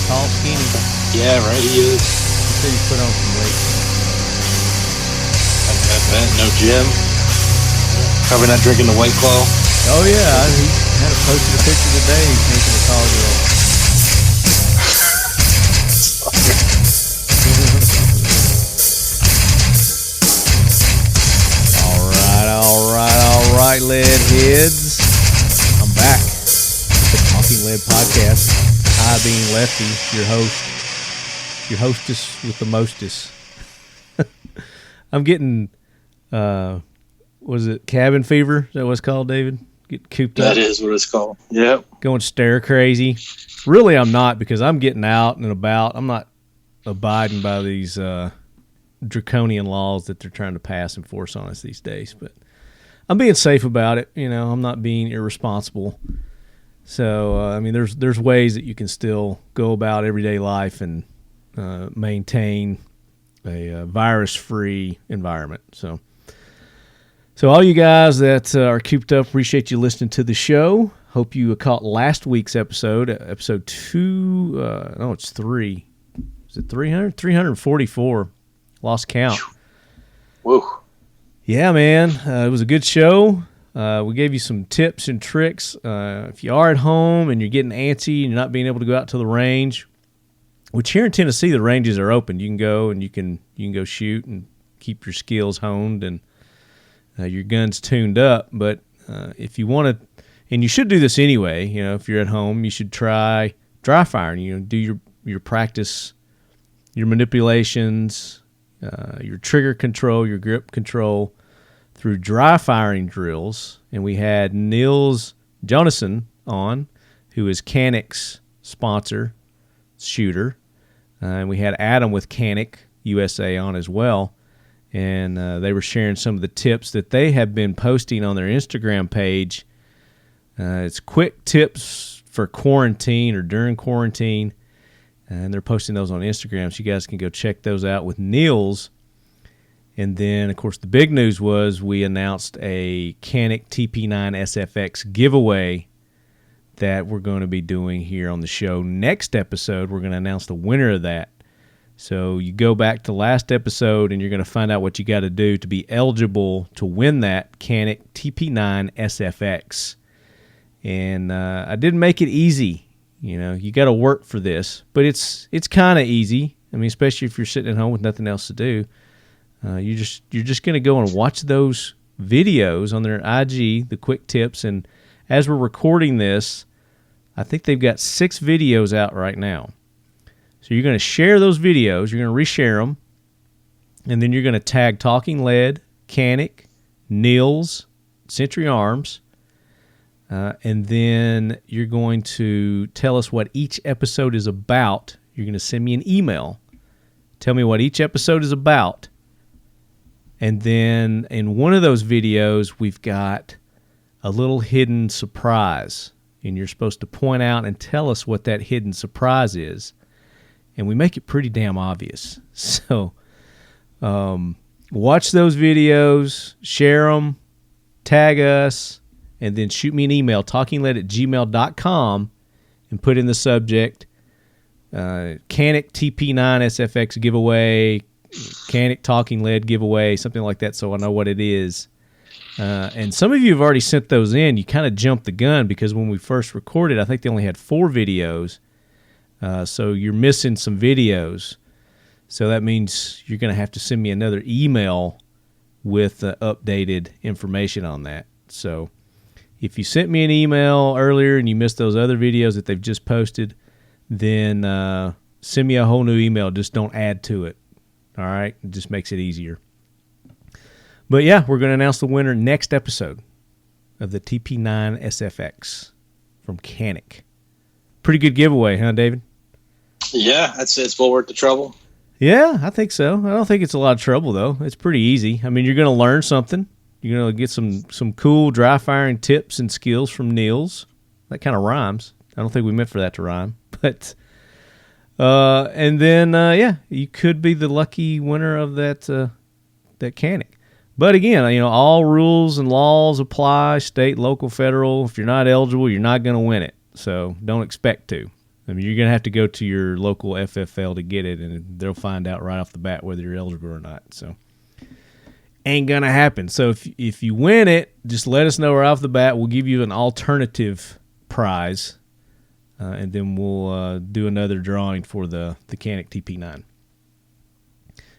tall, skinny. Yeah, right, he is. He said he put on some weight. I got that. No gym. Probably not drinking the White Claw. Oh, yeah. He had posted a picture today making a tall girl. All right, Lead Heads. I'm back. The Talking Lead Podcast. I being Lefty, your host. Your hostess with the mostest. I'm getting, what is it, cabin fever? Is that what it's called, David? Get cooped up? That is what it's called. Yep. Going stir crazy. Really, I'm not, because I'm getting out and about. I'm not abiding by these draconian laws that they're trying to pass and force on us these days. But I'm being safe about it. You know, I'm not being irresponsible. So, I mean, there's ways that you can still go about everyday life and maintain a virus-free environment. So all you guys that are cooped up, appreciate you listening to the show. Hope you caught last week's episode 2. No, it's 3. Is it 300? 344. Lost count. Whoa. Yeah, man. It was a good show. We gave you some tips and tricks. If you are at home and you're getting antsy and you're not being able to go out to the range, which here in Tennessee the ranges are open. You can go and you can go shoot and keep your skills honed and your guns tuned up. But if you want to, and you should do this anyway, you know, if you're at home, you should try dry firing. You know, do your practice, your manipulations, your trigger control, your grip control through dry firing drills. And we had Nils Jonassen on, who is Canic's sponsor, shooter. And we had Adam with Canic USA on as well. And they were sharing some of the tips that they have been posting on their Instagram page. It's quick tips for quarantine or during quarantine. And they're posting those on Instagram, so you guys can go check those out with Nils. And then, of course, the big news was we announced a Canic TP9 SFX giveaway that we're going to be doing here on the show. Next episode, we're going to announce the winner of that. So you go back to last episode, and you're going to find out what you got to do to be eligible to win that Canic TP9 SFX. And I didn't make it easy. You know, you got to work for this, but it's kind of easy. I mean, especially if you're sitting at home with nothing else to do. You're just going to go and watch those videos on their IG, the quick tips. And as we're recording this, I think they've got 6 videos out right now. So you're going to share those videos. You're going to reshare them. And then you're going to tag Talking Lead, Canic, Nils, Century Arms. And then you're going to tell us what each episode is about. You're going to send me an email. Tell me what each episode is about. And then in one of those videos, we've got a little hidden surprise. And you're supposed to point out and tell us what that hidden surprise is. And we make it pretty damn obvious. So watch those videos, share them, tag us, and then shoot me an email, talkingled@gmail.com, and put in the subject, Canic TP9 SFX giveaway, Canic Talking Lead giveaway, something like that, so I know what it is. And some of you have already sent those in. You kind of jumped the gun because when we first recorded, I think they only had 4 videos. So you're missing some videos. So that means you're going to have to send me another email with updated information on that. So if you sent me an email earlier and you missed those other videos that they've just posted, then send me a whole new email. Just don't add to it. All right? It just makes it easier. But yeah, we're going to announce the winner next episode of the TP9 SFX from Canic. Pretty good giveaway, huh, David? Yeah, I'd say it's well worth the trouble. Yeah, I think so. I don't think it's a lot of trouble, though. It's pretty easy. I mean, you're going to learn something. You're going to get some cool dry firing tips and skills from Nils. That kind of rhymes. I don't think we meant for that to rhyme. But and then, yeah, you could be the lucky winner of that Canic. But again, you know, all rules and laws apply, state, local, federal. If you're not eligible, you're not going to win it. So don't expect to. I mean, you're going to have to go to your local FFL to get it, and they'll find out right off the bat whether you're eligible or not. So, ain't going to happen. So, if you win it, just let us know right off the bat. We'll give you an alternative prize, and then we'll do another drawing for the Canic TP9.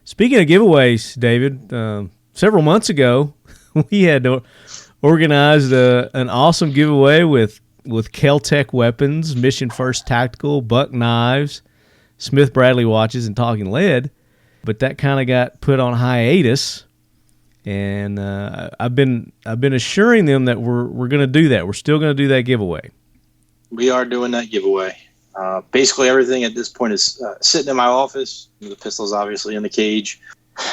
Speaking of giveaways, David, several months ago, we had organized an awesome giveaway with Kel-Tec weapons, Mission First Tactical, Buck knives, Smith Bradley watches, and Talking Lead. But that kind of got put on hiatus, and I've been assuring them that we're going to do that. We're still going to do that giveaway. We are doing that giveaway. Basically, everything at this point is sitting in my office. The pistol's obviously in the cage.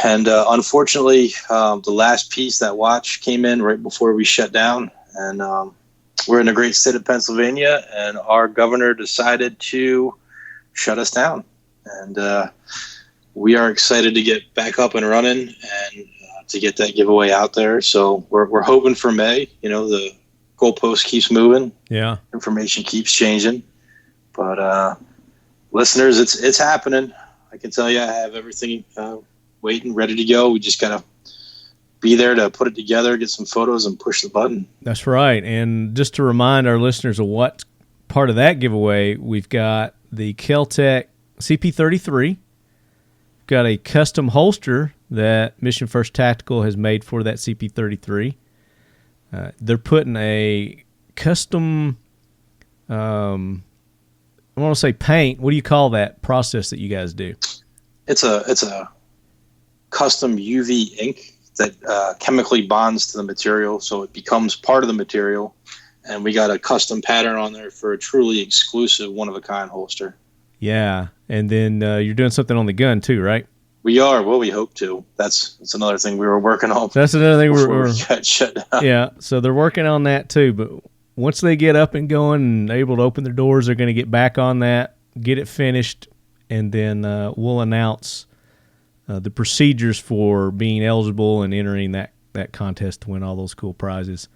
And unfortunately, the last piece, that watch, came in right before we shut down. And we're in the great state of Pennsylvania, and our governor decided to shut us down. And we are excited to get back up and running and to get that giveaway out there. So we're hoping for May. You know, the goalpost keeps moving. Yeah. Information keeps changing. But listeners, it's happening. I can tell you I have everything waiting, ready to go. We just got to be there to put it together, get some photos, and push the button. That's right. And just to remind our listeners of what part of that giveaway, we've got the Kel-Tec CP33. We've got a custom holster that Mission First Tactical has made for that CP33. They're putting a custom... I want to say paint. What do you call that process that you guys do? It's a custom UV ink that chemically bonds to the material, so it becomes part of the material. And we got a custom pattern on there for a truly exclusive, one-of-a-kind holster. Yeah, and then you're doing something on the gun too, right? We are. Well, we hope to. That's another thing we were working on. That's another thing we got shut down. Yeah, so they're working on that too, but once they get up and going and able to open their doors, they're going to get back on that, get it finished, and then we'll announce the procedures for being eligible and entering that contest to win all those cool prizes.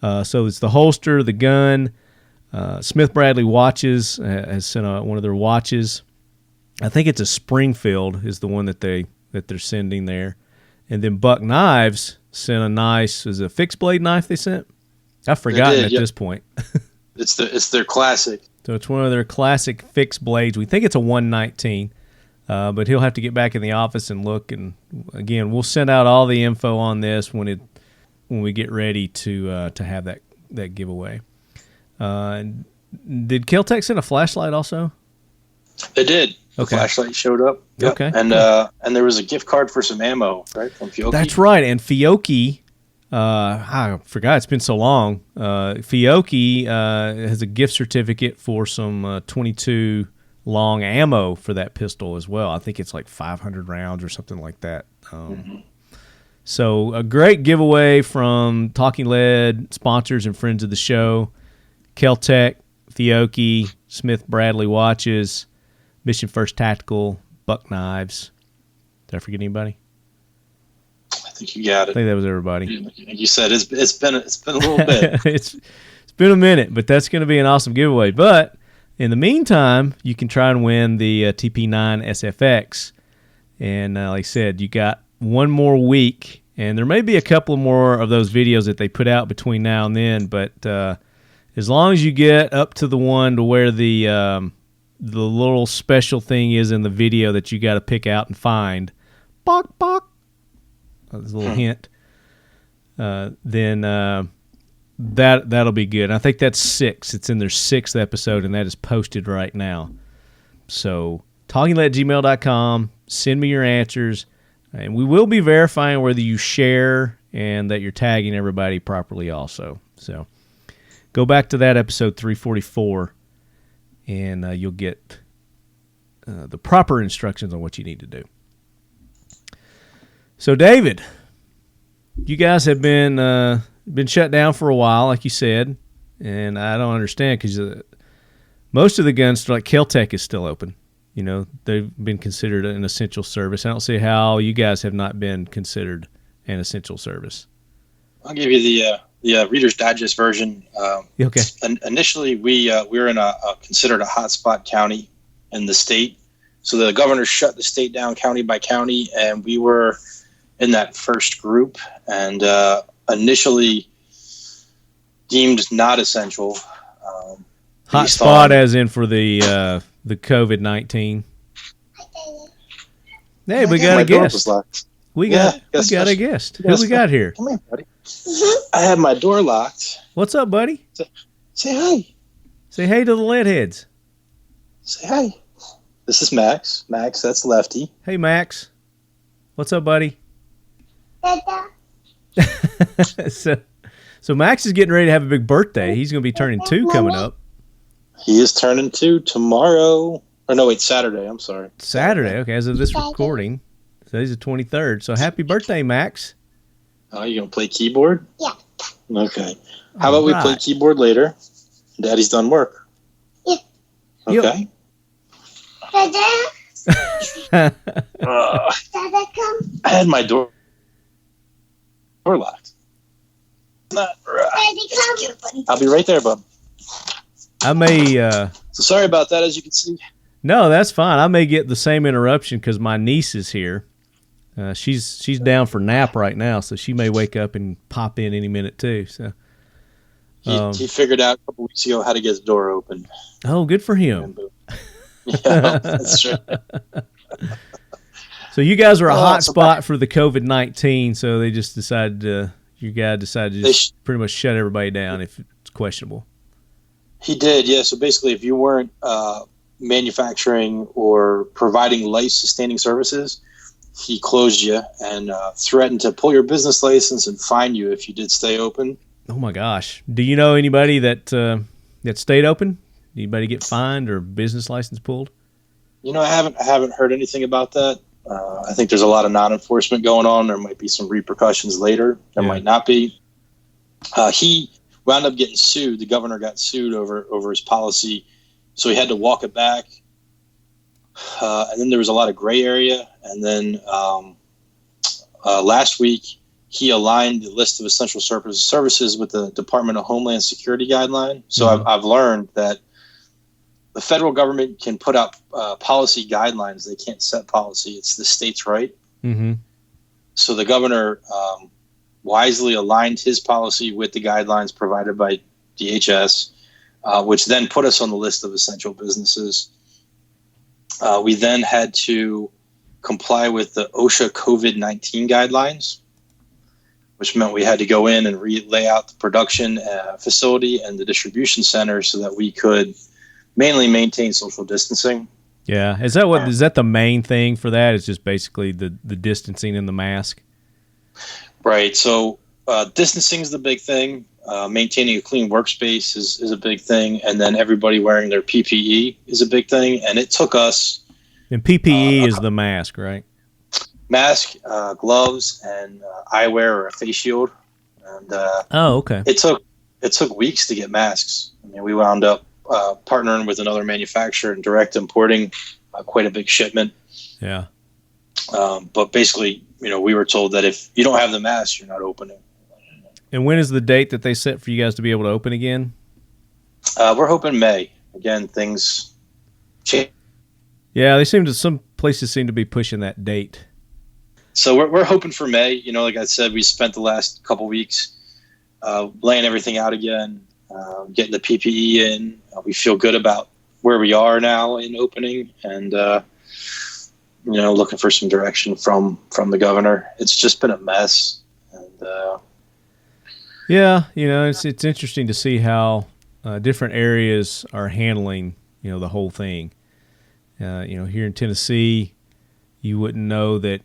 So it's the holster, the gun. Smith Bradley Watches has sent one of their watches. I think it's a Springfield is the one that they're sending there. And then Buck Knives sent a nice, is it a fixed blade knife they sent? I've forgotten at this point. It's their classic. So it's one of their classic fixed blades. We think it's a 119, but he'll have to get back in the office and look. And again, we'll send out all the info on this when we get ready to have that giveaway. Did Kel-Tec send a flashlight also? They did. The Okay. flashlight showed up. Yep. Okay. And there was a gift card for some ammo, right, from Fiocchi. That's right. And Fiocchi, I forgot, it's been so long. Fiocchi has a gift certificate for some 22 long ammo for that pistol as well. I think it's like 500 rounds or something like that. So a great giveaway from Talking Lead sponsors and friends of the show. Kel-Tec, Fiocchi, Smith Bradley Watches, Mission First Tactical, Buck Knives. Did I forget anybody? I think you got it. I think that was everybody. Like you said, it's been a little bit. It's been a minute, but that's going to be an awesome giveaway. But in the meantime, you can try and win the TP9 SFX. And like I said, you got one more week, and there may be a couple more of those videos that they put out between now and then. But as long as you get up to the one to where the little special thing is in the video that you got to pick out and find, bok bok. There's a little hint. Then that'll be good. I think that's 6. It's in their 6th episode, and that is posted right now. So talkinglead@gmail.com. Send me your answers, and we will be verifying whether you share and that you're tagging everybody properly also. So go back to that episode 344, and you'll get the proper instructions on what you need to do. So, David, you guys have been shut down for a while, like you said, and I don't understand because most of the guns, like Kel-Tec, is still open. You know, they've been considered an essential service. I don't see how you guys have not been considered an essential service. I'll give you the Reader's Digest version. Okay. Initially, we were in considered a hotspot county in the state. So the governor shut the state down county by county, and we were in that first group, and initially deemed not essential. Hotspot, as in for the COVID-19. Hey, we got a guest. We got a guest. Who we got here? Come here, buddy. I had my door locked. What's up, buddy? Say hi. Say hey to the lead heads. Say hi. This is Max. Max, that's Lefty. Hey, Max. What's up, buddy? So Max is getting ready to have a big birthday. He's going to be turning 2 coming up. He is turning 2 tomorrow. Or no, wait, Saturday. I'm sorry. Saturday. Okay, as of this recording. So he's the 23rd. So happy birthday, Max. Oh, you going to play keyboard? Yeah. Okay. How about we play keyboard later? Daddy's done work. Yeah. Okay. Dada. Dada, come. I had my door locked. Not right. Daddy, come. I'll be right there, bub. I may... So sorry about that, as you can see. No, that's fine. I may get the same interruption because my niece is here. She's down for nap right now, so she may wake up and pop in any minute too. So he figured out a couple weeks ago how to get the door open. Oh, good for him. Yeah, that's true. So you guys are a hot spot for the COVID-19, so they just decided your guy decided to just pretty much shut everybody down if it's questionable. He did, yeah. So basically, if you weren't manufacturing or providing life-sustaining services, he closed you and threatened to pull your business license and fine you if you did stay open. Oh my gosh! Do you know anybody that stayed open? Anybody get fined or business license pulled? You know, I haven't heard anything about that. I think there's a lot of non-enforcement going on. There might be some repercussions later. There might not be. He wound up getting sued. The governor got sued over his policy, so he had to walk it back. And then there was a lot of gray area. And then last week, he aligned the list of essential services with the Department of Homeland Security guideline. So I've learned that the federal government can put up policy guidelines. They can't set policy. It's the state's right. Mm-hmm. So the governor wisely aligned his policy with the guidelines provided by DHS, which then put us on the list of essential businesses. We then had to comply with the OSHA COVID-19 guidelines, which meant we had to go in and lay out the production facility and the distribution center so that we could mainly maintain social distancing. Yeah. Is that the main thing for that? It's just basically the distancing and the mask? Right. So distancing is the big thing. Maintaining a clean workspace is a big thing. And then everybody wearing their PPE is a big thing. And it took us... And PPE is the mask, right? Mask, gloves, and eyewear or a face shield. And okay. It took weeks to get masks. I mean, we wound up partnering with another manufacturer and direct importing quite a big shipment. Yeah. But basically, we were told that if you don't have the mask, you're not opening. And when is the date that they set for you guys to be able to open again? We're hoping May. Again, things change. Yeah, some places seem to be pushing that date. So we're hoping for May. Like I said, we spent the last couple weeks laying everything out again, getting the PPE in. We feel good about where we are now in opening, and looking for some direction from the governor. It's just been a mess. And yeah, it's interesting to see how different areas are handling the whole thing. Here in Tennessee, you wouldn't know that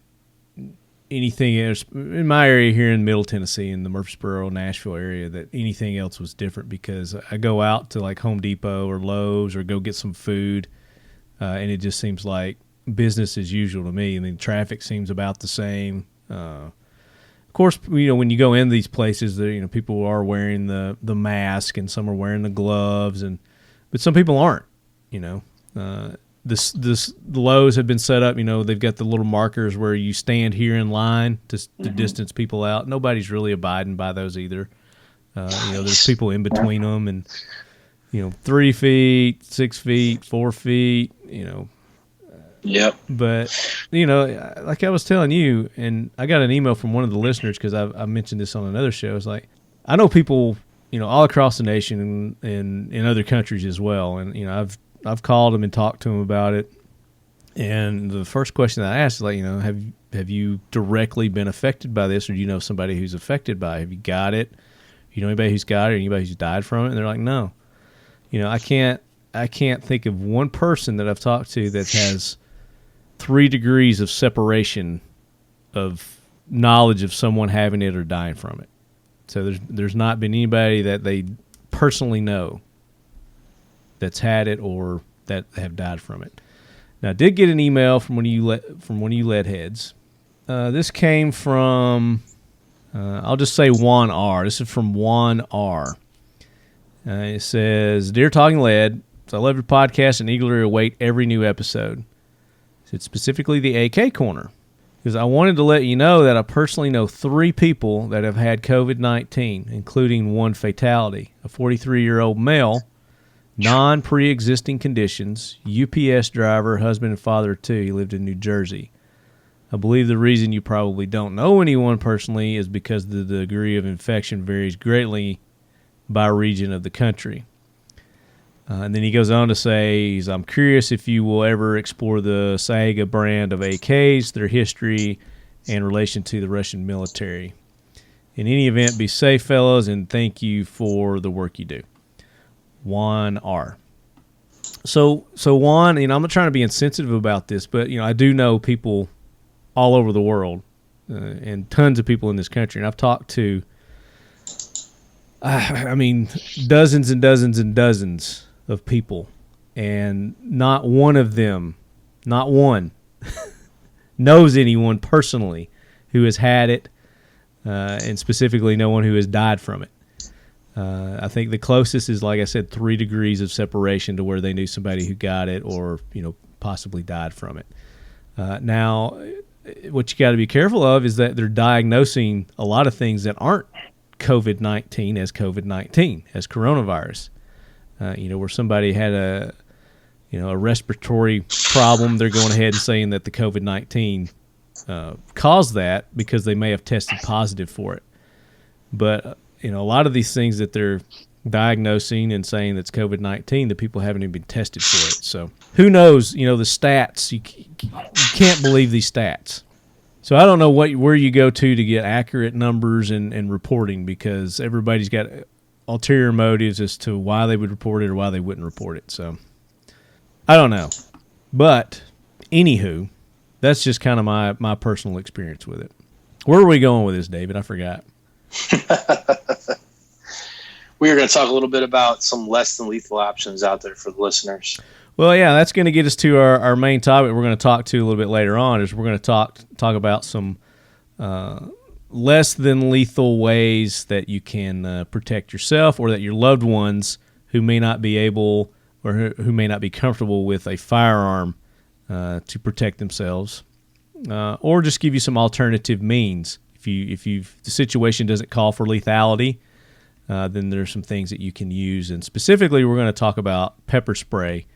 anything else in my area here in Middle Tennessee, in the Murfreesboro, Nashville area, that anything else was different, because I go out to like Home Depot or Lowe's or go get some food, and it just seems like business as usual to me. I mean, traffic seems about the same. Of course, when you go in these places, people are wearing the mask, and some are wearing the gloves, but some people aren't. The Lowe's have been set up. They've got the little markers where you stand here in line to distance people out. Nobody's really abiding by those either. There's people in between them, and 3 feet, 6 feet, 4 feet. Yep. But like I was telling you, and I got an email from one of the listeners because I mentioned this on another show. It's like I know people, all across the nation and in other countries as well, and I've called them and talked to them about it. And the first question that I asked is like, have you directly been affected by this, or do you know somebody who's affected by it? Have you got it? You know anybody who's got it, or anybody who's died from it? And they're like, no. I can't think of one person that I've talked to that has 3 degrees of separation of knowledge of someone having it or dying from it. So there's not been anybody that they personally know that's had it or that have died from it. Now, I did get an email from one of you lead heads. This came from, I'll just say Juan R. This is from Juan R. It says, "Dear Talking Lead, I love your podcast and eagerly await every new episode." It's specifically the AK Corner, because I wanted to let you know that I personally know 3 people that have had COVID-19, including 1 fatality, a 43-year-old male, non-pre-existing conditions, UPS driver, husband and father of 2. He lived in New Jersey. I believe the reason you probably don't know anyone personally is because the degree of infection varies greatly by region of the country. And then he goes on to say, I'm curious if you will ever explore the Saiga brand of AKs, their history, and relation to the Russian military. In any event, be safe, fellas, and thank you for the work you do. Juan R. So Juan, I'm not trying to be insensitive about this, but, I do know people all over the world and tons of people in this country. And I've talked to, dozens and dozens and dozens of people, and not one of them, not one, knows anyone personally who has had it, and specifically no one who has died from it. I think the closest is, like I said, 3 degrees of separation to where they knew somebody who got it or, possibly died from it. Now, what you got to be careful of is that they're diagnosing a lot of things that aren't COVID-19 as COVID-19, as coronavirus. Where somebody had a respiratory problem, they're going ahead and saying that the COVID-19 caused that because they may have tested positive for it. But, a lot of these things that they're diagnosing and saying that's COVID-19, the people haven't even been tested for it. So who knows, the stats, you can't believe these stats. So I don't know where you go to get accurate numbers and reporting, because everybody's got ulterior motives as to why they would report it or why they wouldn't report it. So I don't know. But anywho, that's just kind of my personal experience with it. Where are we going with this, David? I forgot. We are going to talk a little bit about some less than lethal options out there for the listeners. Well, yeah, that's going to get us to our main topic we're going to talk to a little bit later on, is we're going to talk about some less than lethal ways that you can protect yourself or that your loved ones who may not be able or who may not be comfortable with a firearm to protect themselves, or just give you some alternative means. If the situation doesn't call for lethality, then there's some things that you can use. And specifically, we're going to talk about pepper spray,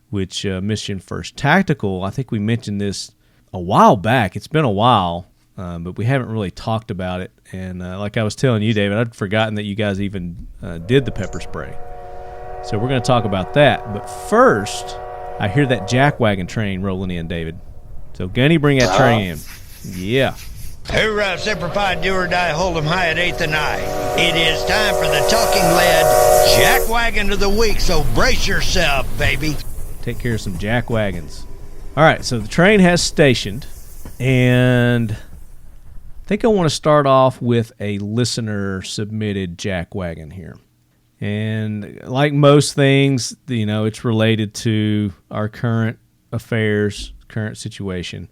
which Mission First Tactical, I think we mentioned this a while back. It's been a while, but we haven't really talked about it. And like I was telling you, David, I'd forgotten that you guys even did the pepper spray. So we're going to talk about that. But first, I hear that jackwagon train rolling in, David. So Gunny, bring that train in. Yeah. Hoorah, Semper Fi, do or die, hold 'em high at 8th and I. It is time for the Talking Lead Jackwagon of the Week, so brace yourself, baby. Take care of some jackwagons. All right, so the train has stationed, and I think I want to start off with a listener-submitted jackwagon here. And like most things, it's related to our current affairs, current situation.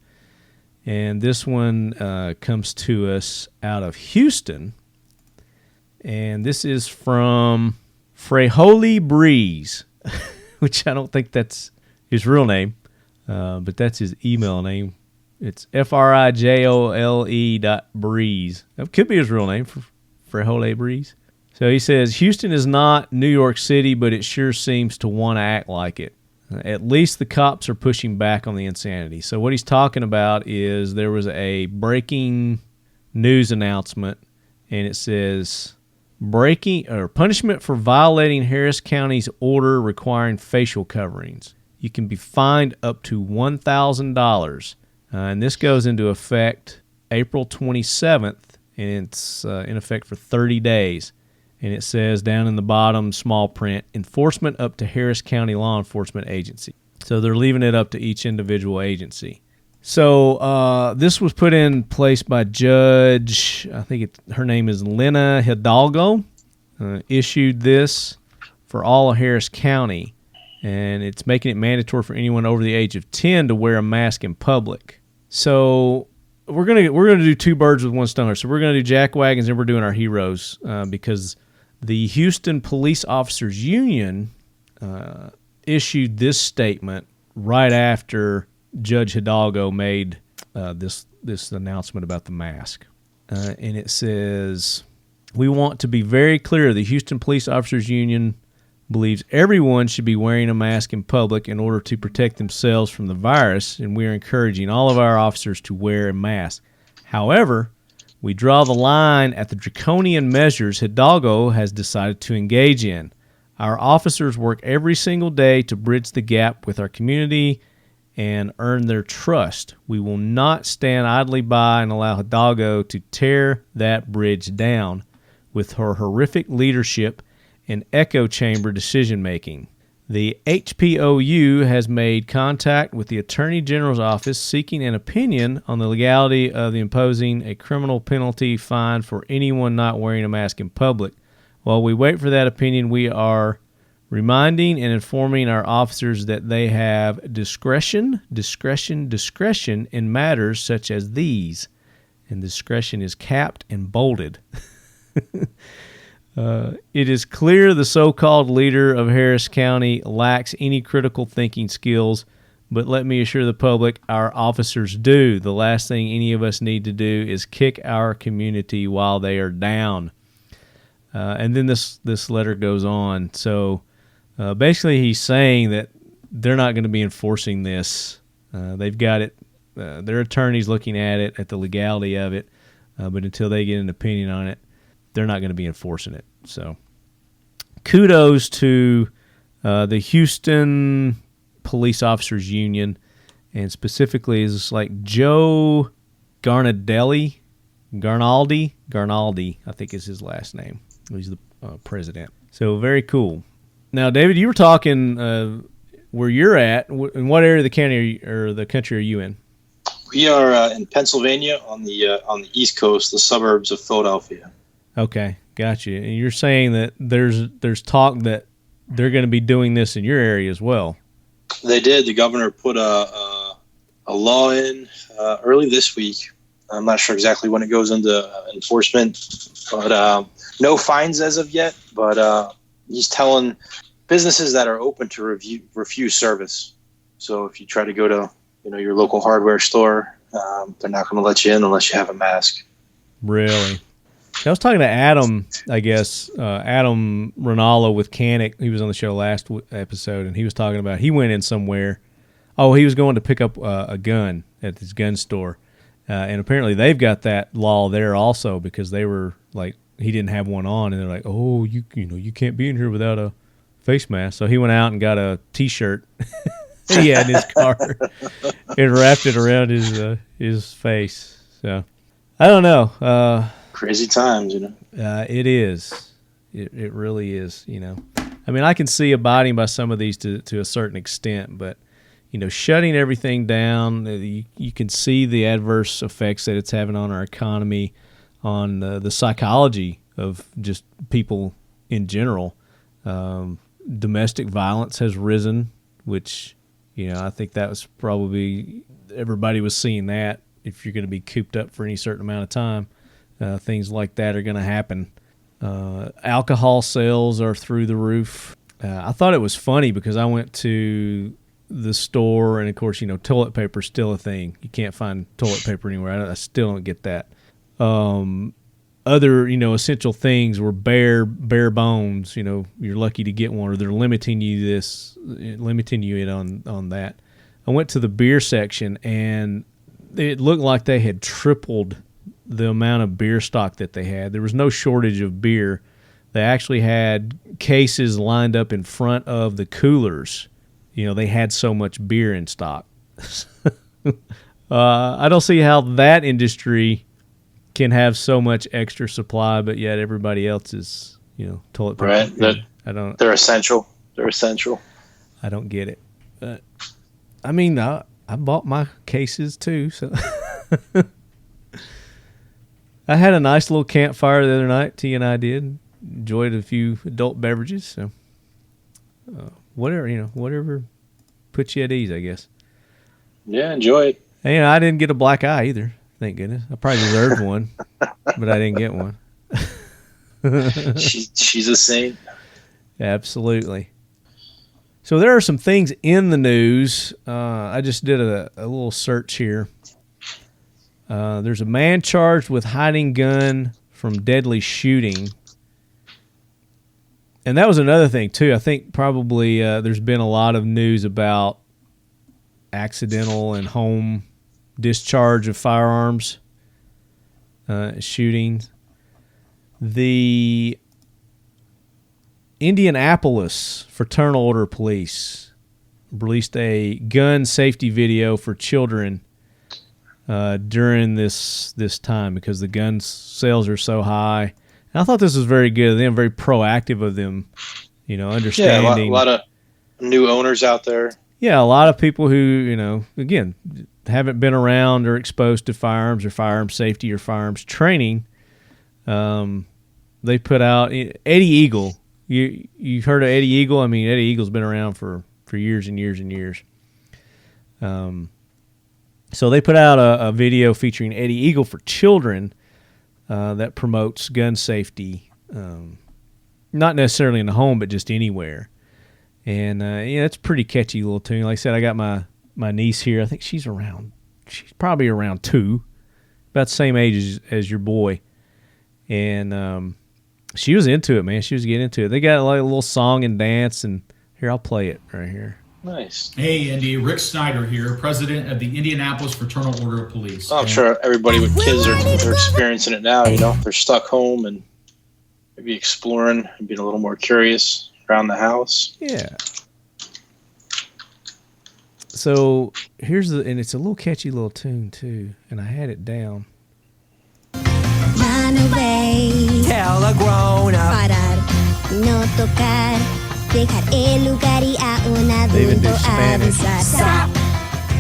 And this one comes to us out of Houston. And this is from Frejole Breeze, which I don't think that's his real name, but that's his email name. It's FRIJOLE.breeze. That could be his real name, Frejole Breeze. So he says, Houston is not New York City, but it sure seems to want to act like it. At least the cops are pushing back on the insanity. So what he's talking about is there was a breaking news announcement, and it says punishment for violating Harris County's order requiring facial coverings. You can be fined up to $1,000, and this goes into effect April 27th, and it's in effect for 30 days. And it says down in the bottom, small print, enforcement up to Harris County Law Enforcement Agency. So they're leaving it up to each individual agency. So this was put in place by Judge, I think her name is Lena Hidalgo, issued this for all of Harris County, and it's making it mandatory for anyone over the age of 10 to wear a mask in public. So we're gonna do two birds with one stone. So we're gonna do Jackwagons and we're doing our heroes because the Houston Police Officers Union issued this statement right after Judge Hidalgo made this announcement about the mask. And it says, we want to be very clear, the Houston Police Officers Union believes everyone should be wearing a mask in public in order to protect themselves from the virus, and we are encouraging all of our officers to wear a mask. However, we draw the line at the draconian measures Hidalgo has decided to engage in. Our officers work every single day to bridge the gap with our community and earn their trust. We will not stand idly by and allow Hidalgo to tear that bridge down with her horrific leadership and echo chamber decision-making. The HPOU has made contact with the Attorney General's office seeking an opinion on the legality of imposing a criminal penalty fine for anyone not wearing a mask in public. While we wait for that opinion, we are reminding and informing our officers that they have discretion in matters such as these. And discretion is capped and bolded. It is clear the so-called leader of Harris County lacks any critical thinking skills, but let me assure the public our officers do. The last thing any of us need to do is kick our community while they are down. And then this letter goes on. So basically he's saying that they're not going to be enforcing this. They've got it. Their attorney's looking at it, at the legality of it, but until they get an opinion on it, they're not going to be enforcing it. So kudos to the Houston Police Officers Union, and specifically is like Joe Garnaldi, I think is his last name. He's the president. So very cool. Now, David, you were talking where you're at. In what area of the county or the country are you in? We are in Pennsylvania on the East Coast, the suburbs of Philadelphia. Okay, got you. And you're saying that there's talk that they're going to be doing this in your area as well. They did. The governor put a law in early this week. I'm not sure exactly when it goes into enforcement, but no fines as of yet. But he's telling businesses that are open to refuse service. So if you try to go to your local hardware store, they're not going to let you in unless you have a mask. Really? I was talking to Adam, I guess, Adam Ronaldo with Canic. He was on the show last episode, and he was talking about he went in somewhere. Oh, he was going to pick up a gun at this gun store. And apparently they've got that law there also because they were like, he didn't have one on, and they're like, oh, you can't be in here without a face mask. So he went out and got a T-shirt he had in his car and wrapped it around his face. So I don't know. Crazy times, It is. It really is, I mean, I can see abiding by some of these to a certain extent, but, shutting everything down, you can see the adverse effects that it's having on our economy, on the psychology of just people in general. Domestic violence has risen, which, I think that was probably, everybody was seeing that. If you're going to be cooped up for any certain amount of time, things like that are going to happen. Alcohol sales are through the roof. I thought it was funny because I went to the store, and of course, toilet paper is still a thing. You can't find toilet paper anywhere. I still don't get that. other, essential things were bare bones. You're lucky to get one, or they're limiting you it on that. I went to the beer section, and it looked like they had tripled the amount of beer stock that they had. There was no shortage of beer. They actually had cases lined up in front of the coolers. They had so much beer in stock. I don't see how that industry can have so much extra supply, but yet everybody else is, toilet paper. Right. They're essential. They're essential. I don't get it. But I mean, I bought my cases too, so I had a nice little campfire the other night. T and I did. Enjoyed a few adult beverages. So whatever puts you at ease, I guess. Yeah, enjoy it. And I didn't get a black eye either. Thank goodness. I probably deserved one, but I didn't get one. She's a saint. Absolutely. So there are some things in the news. I just did a little search here. There's a man charged with hiding gun from deadly shooting. And that was another thing, too. I think probably there's been a lot of news about accidental and home discharge of firearms, shootings. The Indianapolis Fraternal Order Police released a gun safety video for children during this time because the gun sales are so high. And I thought this was very good of them, very proactive of them, understanding. Yeah, a lot of new owners out there. Yeah, a lot of people who, again, haven't been around or exposed to firearms or firearms safety or firearms training. They put out Eddie Eagle. You've heard of Eddie Eagle? I mean, Eddie Eagle's been around for years and years and years. So they put out a video featuring Eddie Eagle for children that promotes gun safety, not necessarily in the home, but just anywhere. And it's a pretty catchy little tune. Like I said, I got my niece here. I think she's probably around 2, about the same age as your boy. And she was into it, man. She was getting into it. They got like a little song and dance, and here, I'll play it right here. Nice. Hey, Indy. Rick Snyder here, president of the Indianapolis Fraternal Order of Police. I'm sure everybody with kids are experiencing it now. They're stuck home and maybe exploring and being a little more curious around the house. Yeah. So and it's a little catchy little tune too, and I had it down. Run away. Tell a grown up. Parar. No tocar. Dejar el lugar y a un adulto avisar. Stop.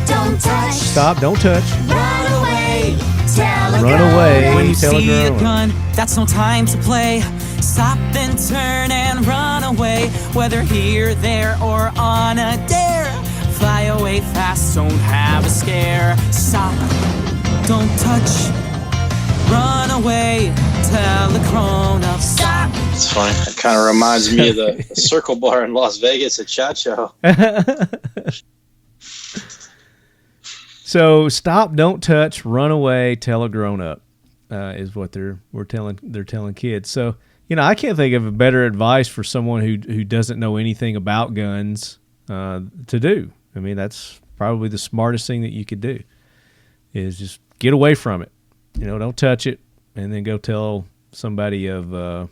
Don't touch. Stop. Don't touch. Run away. Tell a Run away. When you tell see a a gun, that's no time to play. Stop and turn and run away. Whether here, there, or on a dare. Fly away fast, don't have a scare. Stop. Don't touch. Run away. Tell the grown-ups. Stop. It's funny. It kind of reminds me of the Circle Bar in Las Vegas at Chacho. So stop, don't touch, run away, tell a grown-up is what they're telling kids. So I can't think of a better advice for someone who doesn't know anything about guns to do. I mean, that's probably the smartest thing that you could do is just get away from it. Don't touch it, and then go tell somebody of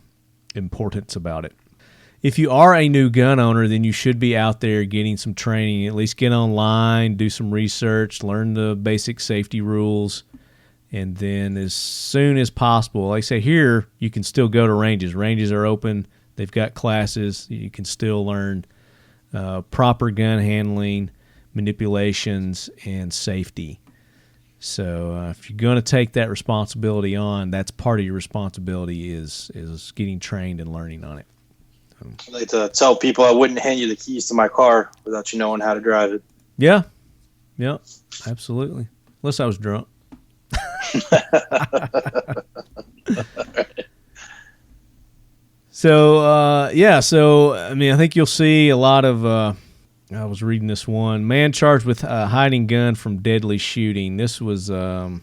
importance about it. If you are a new gun owner, then you should be out there getting some training. At least get online, do some research, learn the basic safety rules, and then as soon as possible, like I say here, you can still go to ranges. Ranges are open. They've got classes. You can still learn proper gun handling, manipulations, and safety. So if you're going to take that responsibility on, that's part of your responsibility is getting trained and learning on it. I like to tell people I wouldn't hand you the keys to my car without you knowing how to drive it. Yeah, absolutely. Unless I was drunk. So I mean, I think you'll see a lot of. I was reading this one. Man charged with hiding gun from deadly shooting. This was, well,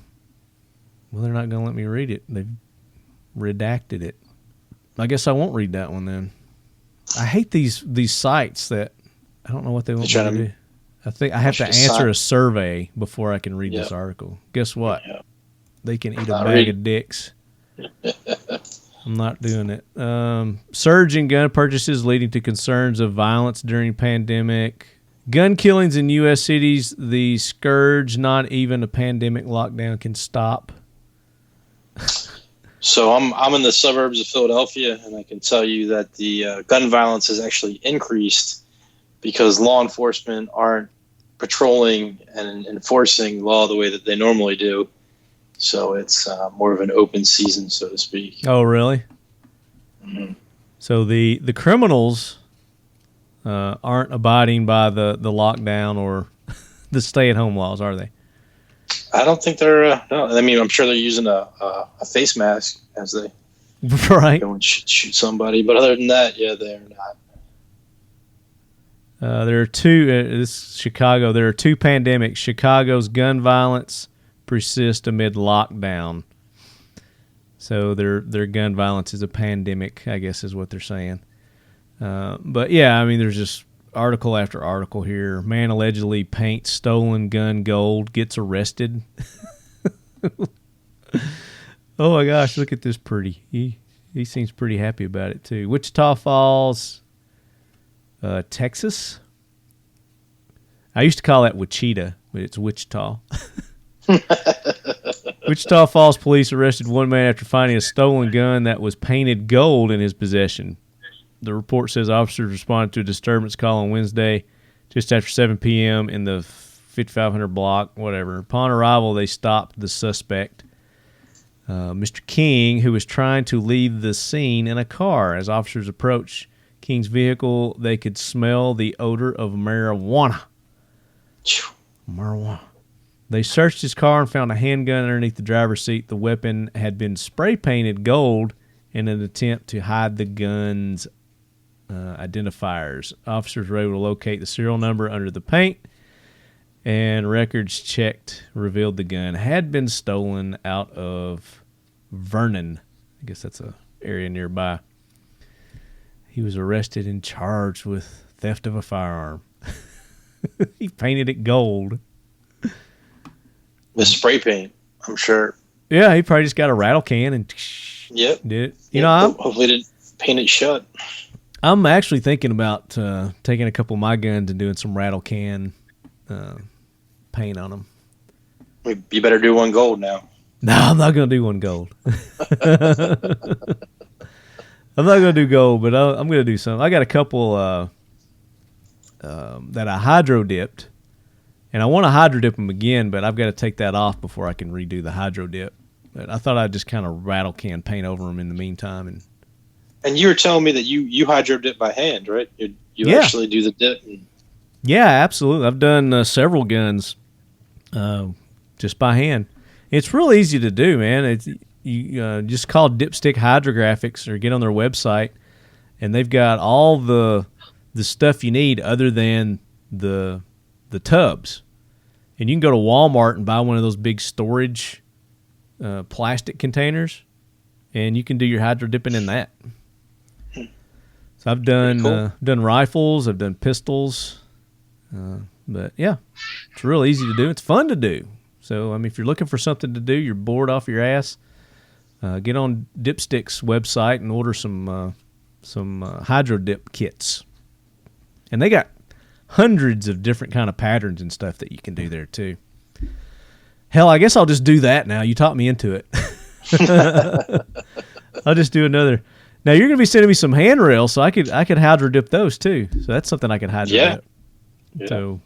they're not going to let me read it. They redacted it. I guess I won't read that one then. I hate these sites that I don't know what they want me to do. I think I have to answer a survey before I can read this article. Guess what? Yeah. They can eat a bag of dicks. I'm not doing it. Surge in gun purchases leading to concerns of violence during pandemic. Gun killings in U.S. cities. The scourge not even a pandemic lockdown can stop. So I'm in the suburbs of Philadelphia, and I can tell you that the gun violence has actually increased because law enforcement aren't patrolling and enforcing law the way that they normally do. So it's more of an open season, so to speak. Oh, really? Mm-hmm. So the criminals aren't abiding by the lockdown or the stay-at-home laws, are they? I don't think they're. No, I mean, I'm sure they're using a face mask as they go and shoot somebody. But other than that, yeah, they're not. There are two. This is Chicago. There are two pandemics. Chicago's gun violence persist amid lockdown. So their gun violence is a pandemic, I guess, is what they're saying. But yeah, I mean, there's just article after article here. Man allegedly paints stolen gun gold, gets arrested. Oh my gosh, look at this pretty. He seems pretty happy about it too. Wichita Falls, Texas. I used to call that Wichita, but it's Wichita. Wichita Falls police arrested one man after finding a stolen gun that was painted gold in his possession. The report says officers responded to a disturbance call on Wednesday just after 7 p.m. in the 5500 block, whatever. Upon arrival, they stopped the suspect, Mr. King, who was trying to leave the scene in a car. As officers approached King's vehicle, they could smell the odor of marijuana. They searched his car and found a handgun underneath the driver's seat. The weapon had been spray painted gold in an attempt to hide the gun's identifiers. Officers were able to locate the serial number under the paint, and records checked revealed the gun had been stolen out of Vernon. I guess that's an area nearby. He was arrested and charged with theft of a firearm. He painted it gold. With spray paint, I'm sure. Yeah, he probably just got a rattle can and did it. Hopefully didn't paint it shut. I'm actually thinking about taking a couple of my guns and doing some rattle can paint on them. You better do one gold now. No, I'm not going to do one gold. I'm not going to do gold, but I'm going to do some. I got a couple that I hydro dipped, and I want to hydro dip them again, but I've got to take that off before I can redo the hydro dip. But I thought I'd just kind of rattle can paint over them in the meantime. And you were telling me that you hydro dip by hand, right? You actually do the dip. Yeah, absolutely. I've done several guns just by hand. It's real easy to do, man. You just call Dipstick Hydrographics or get on their website, and they've got all the stuff you need other than the tubs. And you can go to Walmart and buy one of those big storage plastic containers, and you can do your hydro dipping in that. So I've done done rifles, I've done pistols, but yeah, it's real easy to do. It's fun to do. So I mean, if you're looking for something to do, you're bored off your ass, get on Dipstick's website and order some hydro dip kits, and they got hundreds of different kind of patterns and stuff that you can do there too. Hell, I guess I'll just do that now. You taught me into it. I'll just do another. Now you're going to be sending me some handrails, so I could hydro dip those too. So that's something I could hydro dip. Yeah. So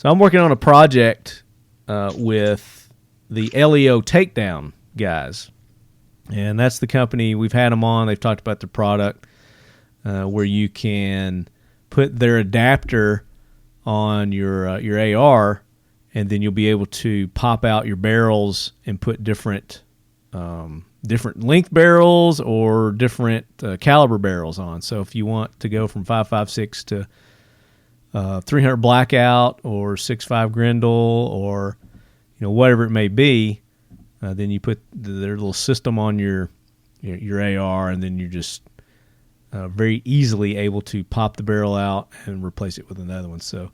I'm working on a project with the LEO Takedown guys, and that's the company. We've had them on. They've talked about their product where you can put their adapter on your AR, and then you'll be able to pop out your barrels and put different length barrels or different caliber barrels on. So if you want to go from 5.56 to 300 blackout or 6.5 Grendel or whatever it may be, then you put their little system on your your AR, and then you're just very easily able to pop the barrel out and replace it with another one. So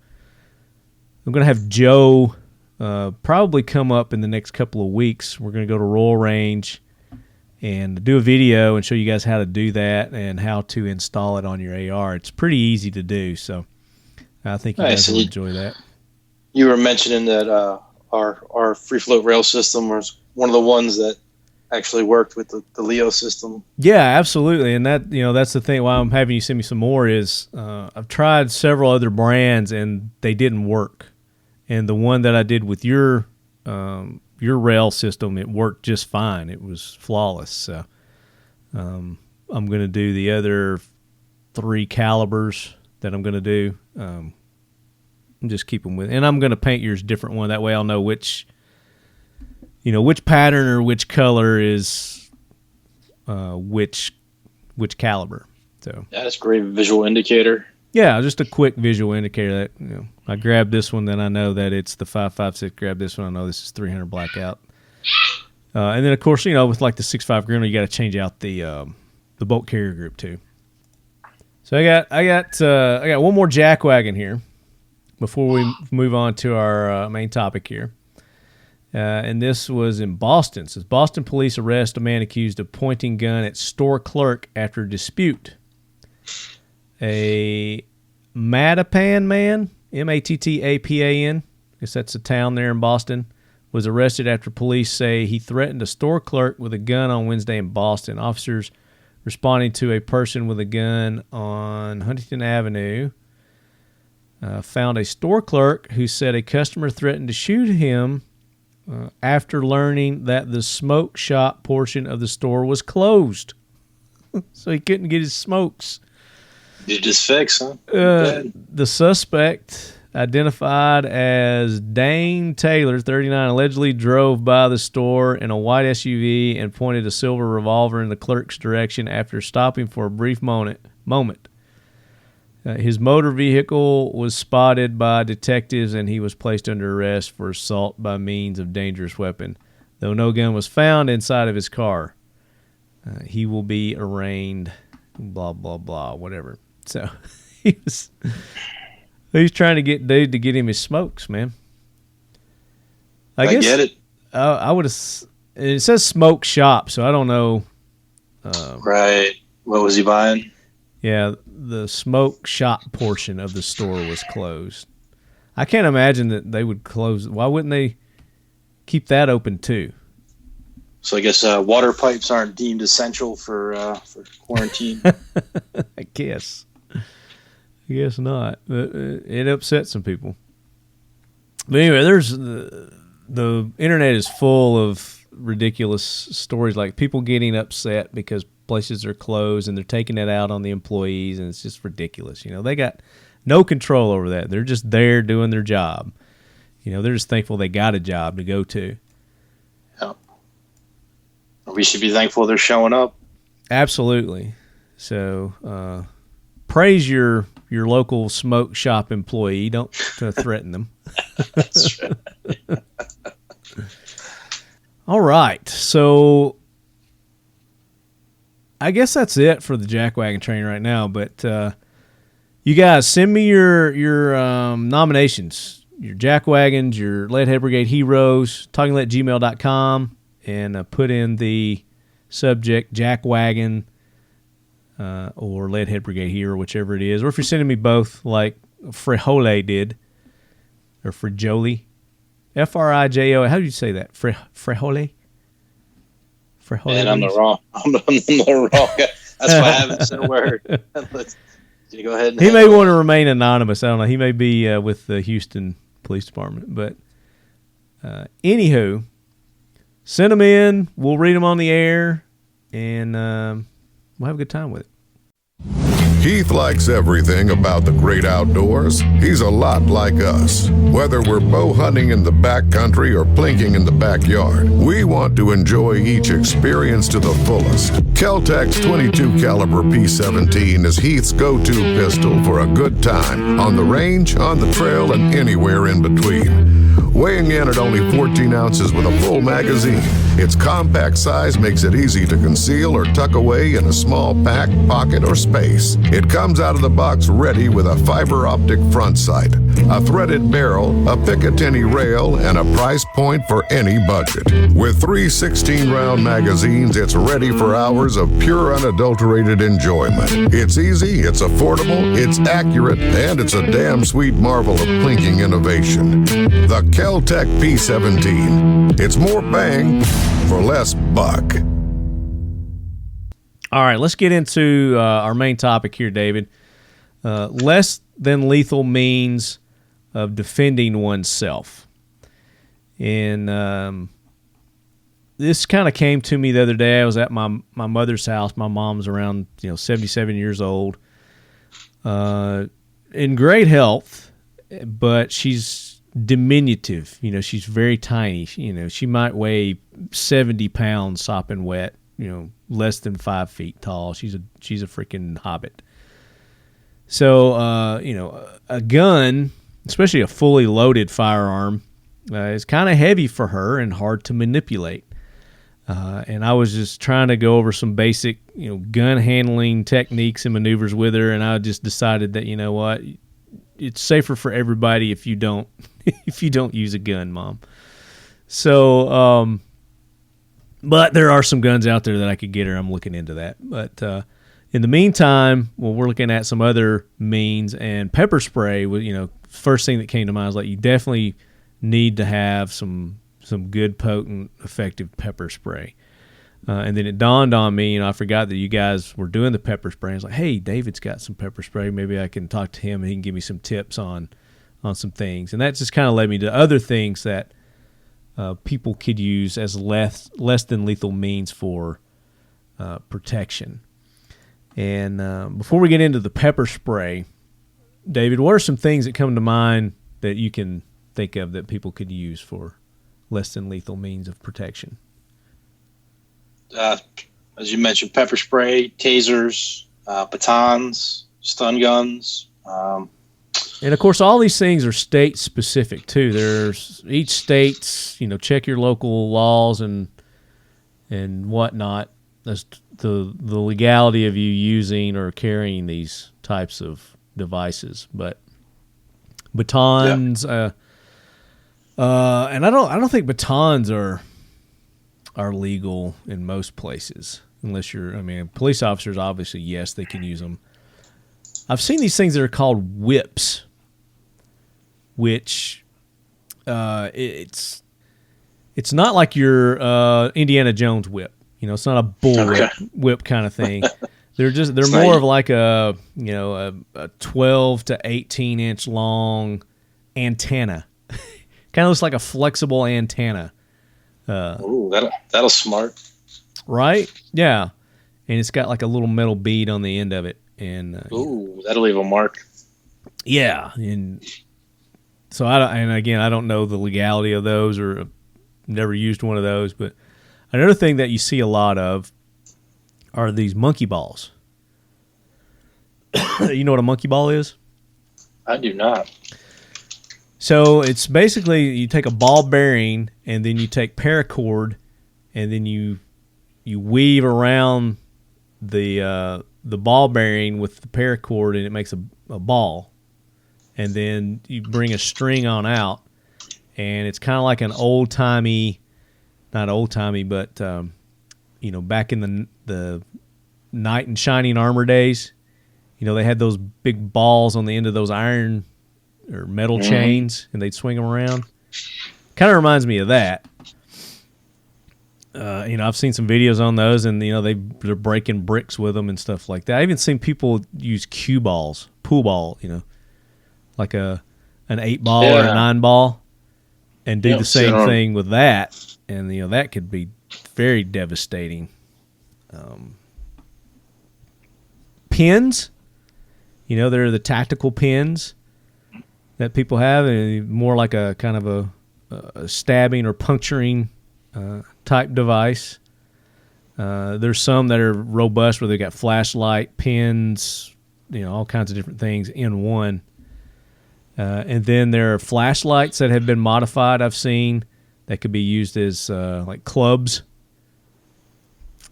I'm going to have Joe probably come up in the next couple of weeks. We're going to go to Royal Range and do a video and show you guys how to do that and how to install it on your AR. It's pretty easy to do, so I think you guys will enjoy that. You were mentioning that our free float rail system was one of the ones that actually worked with the Leo system. Yeah, absolutely, and that's the thing. Why I'm having you send me some more is I've tried several other brands and they didn't work, and the one that I did with your rail system, it worked just fine. It was flawless. So I'm going to do the other 3 calibers that I'm going to do. I'm just keep them with, and I'm going to paint yours different one. That way I'll know which pattern or which color is which caliber. So yeah, that's a great visual indicator. Yeah, just a quick visual indicator that I grabbed this one, then I know that it's the 5.56. Grab this one, I know this is 300 blackout. And then of course, with like the 6.5 grinnell, you got to change out the bolt carrier group too. So I got one more jackwagon here before we move on to our main topic here. And this was in Boston. It says Boston police arrest a man accused of pointing gun at store clerk after dispute. A Mattapan man, Mattapan, I guess that's a town there in Boston, was arrested after police say he threatened a store clerk with a gun on Wednesday in Boston. Officers responding to a person with a gun on Huntington Avenue found a store clerk who said a customer threatened to shoot him after learning that the smoke shop portion of the store was closed. So he couldn't get his smokes. You just fix, huh? The suspect, identified as Dane Taylor, 39, allegedly drove by the store in a white SUV and pointed a silver revolver in the clerk's direction after stopping for a brief moment. His motor vehicle was spotted by detectives, and he was placed under arrest for assault by means of dangerous weapon, though no gun was found inside of his car. He will be arraigned, blah, blah, blah, whatever. So he's trying to get dude to get him his smokes, man. I guess, get it. I would have. It says smoke shop, so I don't know. Right. What was he buying? Yeah, the smoke shop portion of the store was closed. I can't imagine that they would close. Why wouldn't they keep that open too? So I guess water pipes aren't deemed essential for quarantine. I guess not. But it upset some people. But anyway, there's the internet is full of ridiculous stories, like people getting upset because places are closed and they're taking it out on the employees, and it's just ridiculous. They got no control over that. They're just there doing their job. They're just thankful they got a job to go to. Yeah. We should be thankful they're showing up. Absolutely. So praise your local smoke shop employee. Don't threaten them. That's right. All right. So I guess that's it for the Jackwagon train right now. But you guys, send me your nominations, your Jackwagons, your Lead Head Brigade Heroes, talkinglead@gmail.com, and put in the subject Jackwagon or Lead Head Brigade Hero, whichever it is. Or if you're sending me both, like Frijole did, or Frijole, Frijo. How do you say that? Frijole? Man, I'm the wrong. I'm the wrong guy. That's why I haven't said a word. You go ahead. He may want to remain anonymous. I don't know. He may be with the Houston Police Department. But anywho, send them in. We'll read them on the air, and we'll have a good time with it. Heath likes everything about the great outdoors. He's a lot like us. Whether we're bow hunting in the backcountry or plinking in the backyard, we want to enjoy each experience to the fullest. Kel-Tec's 22 caliber P17 is Heath's go-to pistol for a good time, on the range, on the trail, and anywhere in between. weighing in at only 14 ounces with a full magazine. Its compact size makes it easy to conceal or tuck away in a small pack, pocket, or space. It comes out of the box ready with a fiber optic front sight, a threaded barrel, a Picatinny rail, and a price point for any budget. With 3 16-round magazines, it's ready for hours of pure unadulterated enjoyment. It's easy, it's affordable, it's accurate, and it's a damn sweet marvel of plinking innovation. The Kel-Tec P17. It's more bang for less buck. All right, let's get into our main topic here, David. Less than lethal means of defending oneself. And this kind of came to me the other day. I was at my mother's house. My mom's around 77 years old, in great health, but she's diminutive. She's very tiny. She might weigh 70 pounds sopping wet. Less than 5 feet tall. She's a freaking hobbit. So a gun, especially a fully loaded firearm, is kind of heavy for her and hard to manipulate. And I was just trying to go over some basic, gun handling techniques and maneuvers with her, and I just decided that it's safer for everybody if you don't use a gun, Mom. So, but there are some guns out there that I could get her. I'm looking into that. But in the meantime, we're looking at some other means, and pepper spray. First thing that came to mind is you definitely need to have some good, potent, effective pepper spray. And then it dawned on me, I forgot that you guys were doing the pepper spray. I was like, hey, David's got some pepper spray. Maybe I can talk to him and he can give me some tips on some things. And that just kind of led me to other things that people could use as less than lethal means for protection. And before we get into the pepper spray, David, what are some things that come to mind that you can think of that people could use for less than lethal means of protection? As you mentioned, pepper spray, tasers, batons, stun guns. And of course, all these things are state specific too. There's each state's, check your local laws and whatnot as the legality of you using or carrying these types of devices. But batons, and I don't think batons are legal in most places unless police officers, obviously, yes, they can use them. I've seen these things that are called whips, which it's not like your Indiana Jones whip. It's not a bull whip kind of thing. They're more of like a 12 to 18 inch long antenna. Kind of looks like a flexible antenna. Ooh, that'll smart. Right? Yeah. And it's got like a little metal bead on the end of it. And that'll leave a mark. Yeah. And so I don't know the legality of those, or never used one of those. But another thing that you see a lot of are these monkey balls. You know what a monkey ball is? I do not. So it's basically you take a ball bearing and then you take paracord and then you weave around the ball bearing with the paracord and it makes a ball. And then you bring a string on out and it's kind of like an old-timey, not old-timey, but back in the knight in shining armor days, they had those big balls on the end of those iron or metal chains, and they'd swing them around. Kind of reminds me of that. I've seen some videos on those, and they're breaking bricks with them and stuff like that. I even seen people use cue balls, pool ball, like an 8-ball or a 9-ball, and do the same thing with that, and that could be very devastating. Pins, they're the tactical pins that people have, and more like a kind of a stabbing or puncturing type device. There's some that are robust where they got flashlight pins, all kinds of different things in one. And then there are flashlights that have been modified, I've seen, that could be used as like clubs.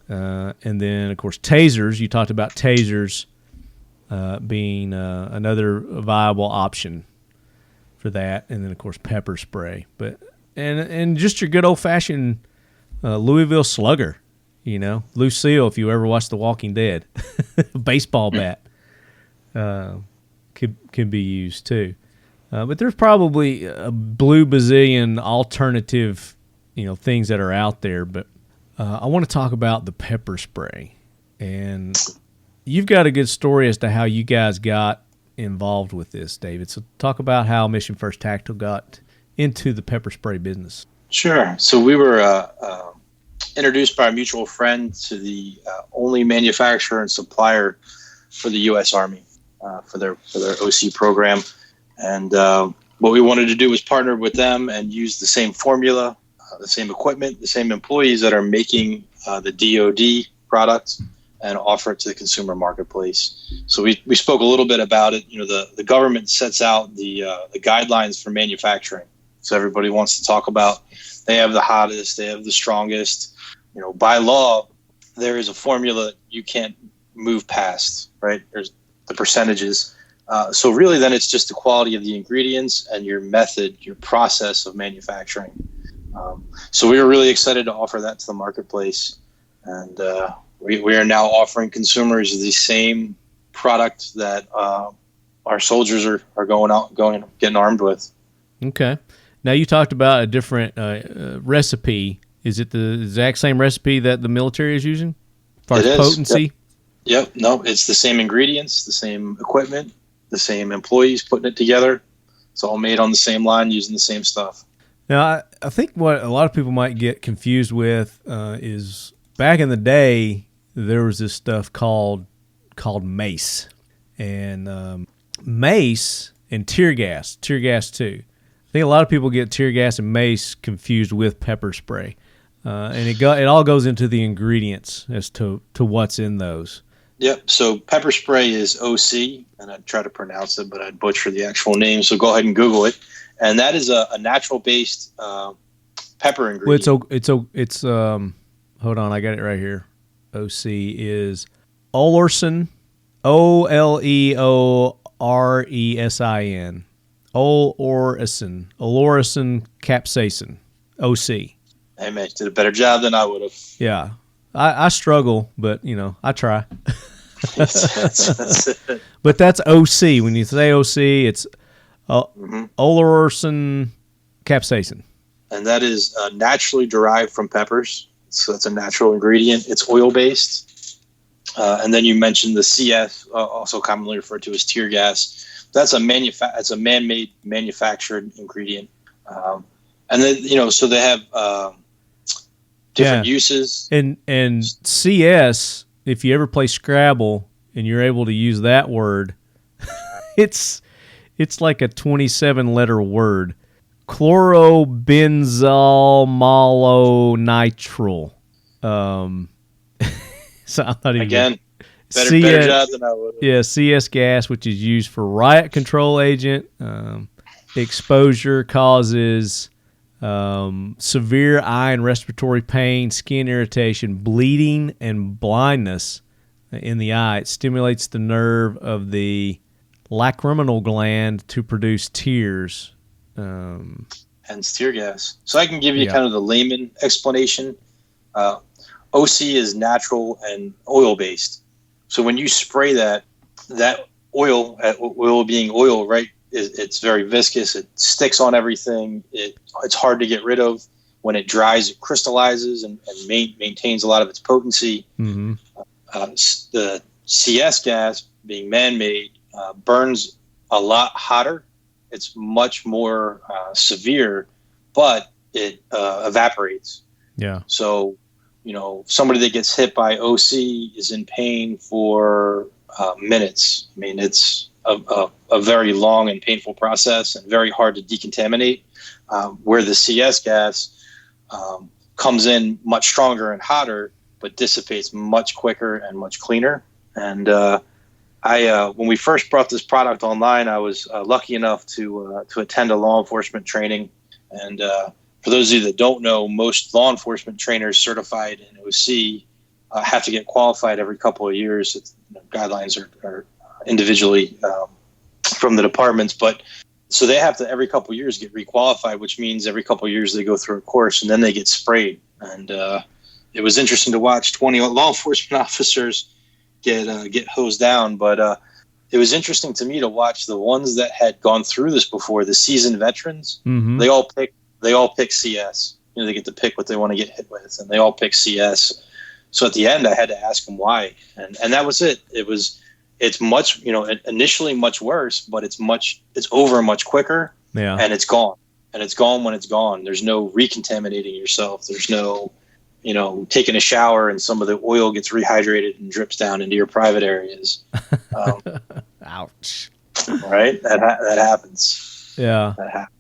And then, of course, tasers. You talked about tasers being another viable option for that. And then, of course, pepper spray. And just your good old-fashioned Louisville Slugger, Lucille, if you ever watched The Walking Dead. Baseball bat can be used, too. But there's probably a blue bazillion alternative, things that are out there. But I want to talk about the pepper spray. And you've got a good story as to how you guys got involved with this, David. So talk about how Mission First Tactical got into the pepper spray business. Sure. So we were introduced by a mutual friend to the only manufacturer and supplier for the U.S. Army for their OC program. And what we wanted to do was partner with them and use the same formula, the same equipment, the same employees that are making the DoD products and offer it to the consumer marketplace. So we spoke a little bit about it. The government sets out the guidelines for manufacturing. So everybody wants to talk about they have the hottest, they have the strongest. By law, there is a formula you can't move past, right? There's the percentages. So really then it's just the quality of the ingredients and your method, your process of manufacturing. So we were really excited to offer that to the marketplace. And we are now offering consumers the same product that our soldiers are getting armed with. Okay. Now you talked about a different recipe. Is it the exact same recipe that the military is using as far as potency? Yep. No, it's the same ingredients, the same equipment, the same employees putting it together. It's all made on the same line using the same stuff. Now, I think what a lot of people might get confused with is back in the day, there was this stuff called mace. And mace and tear gas too. I think a lot of people get tear gas and mace confused with pepper spray. And it all goes into the ingredients as to what's in those. Yep. So pepper spray is OC, and I'd try to pronounce it, but I'd butcher the actual name. So go ahead and Google it. And that is a natural-based pepper ingredient. Well, it's hold on, I got it right here. OC is Oleorsin, Oleorresin, Oleorresin capsaicin, OC. Hey, man, you did a better job than I would have. Yeah. I struggle, but, I try. That's it. But that's OC. When you say OC, it's Oleorresin capsaicin. And that is naturally derived from peppers. So that's a natural ingredient. It's oil-based. And then you mentioned the CS, also commonly referred to as tear gas. That's a man-made manufactured ingredient. And then, so they have different uses. And CS, if you ever play Scrabble and you're able to use that word, it's like a 27-letter word. Chlorobenzalmalonitrile. So I'm not even... Again, better job than I would have. Yeah, CS gas, which is used for riot control agent. Exposure causes severe eye and respiratory pain, skin irritation, bleeding, and blindness in the eye. It stimulates the nerve of the lacrimal gland to produce tears. Hence tear gas. So I can give you kind of the layman explanation. OC is natural and oil-based. So when you spray that oil being oil, right, it's very viscous. It sticks on everything. It's hard to get rid of. When it dries, it crystallizes and maintains a lot of its potency. Mm-hmm. The CS gas, being man-made, burns a lot hotter. It's much more severe, but it evaporates. Yeah. So, somebody that gets hit by OC is in pain for minutes. I mean, it's a very long and painful process and very hard to decontaminate, where the CS gas comes in much stronger and hotter, but dissipates much quicker and much cleaner. And I when we first brought this product online, I was lucky enough to attend a law enforcement training. And for those of you that don't know, most law enforcement trainers certified in OC have to get qualified every couple of years. Guidelines are individually from the departments, but so they have to every couple of years get requalified, which means every couple of years they go through a course and then they get sprayed. And it was interesting to watch 20 law enforcement officers get hosed down, but it was interesting to me to watch the ones that had gone through this before, the seasoned veterans. Mm-hmm. They all pick CS. They get to pick what they want to get hit with, and they all pick CS. So at the end, I had to ask them why, and that was it. It's much, initially much worse, but it's over much quicker, and it's gone. And it's gone when it's gone. There's no recontaminating yourself. There's no, taking a shower and some of the oil gets rehydrated and drips down into your private areas. Ouch. Right? That happens. Yeah. That happens.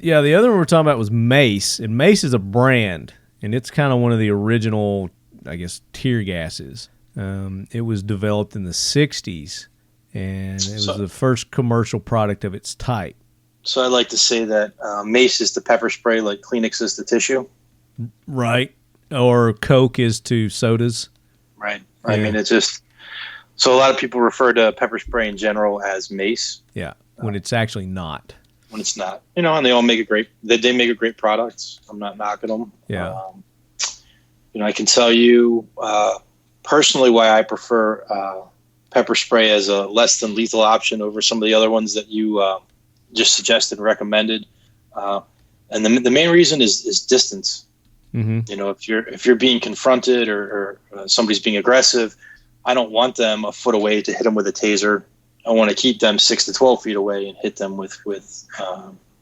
The other one we're talking about was Mace, and Mace is a brand, and it's kind of one of the original, I guess, tear gases. It was developed in the 60s, and it was the first commercial product of its type. So I like to say that Mace is the pepper spray like Kleenex is the tissue. Right. Or Coke is to sodas. Right. Yeah. I mean, it's just... So a lot of people refer to pepper spray in general as Mace. Yeah, when it's actually not. When it's not. And they all make they make a great product. I'm not knocking them. Yeah. I can tell you personally why I prefer pepper spray as a less than lethal option over some of the other ones that you just suggested and recommended. And the main reason is distance. Mm-hmm. If you're being confronted or somebody's being aggressive, I don't want them a foot away to hit them with a taser. I want to keep them 6 to 12 feet away and hit them with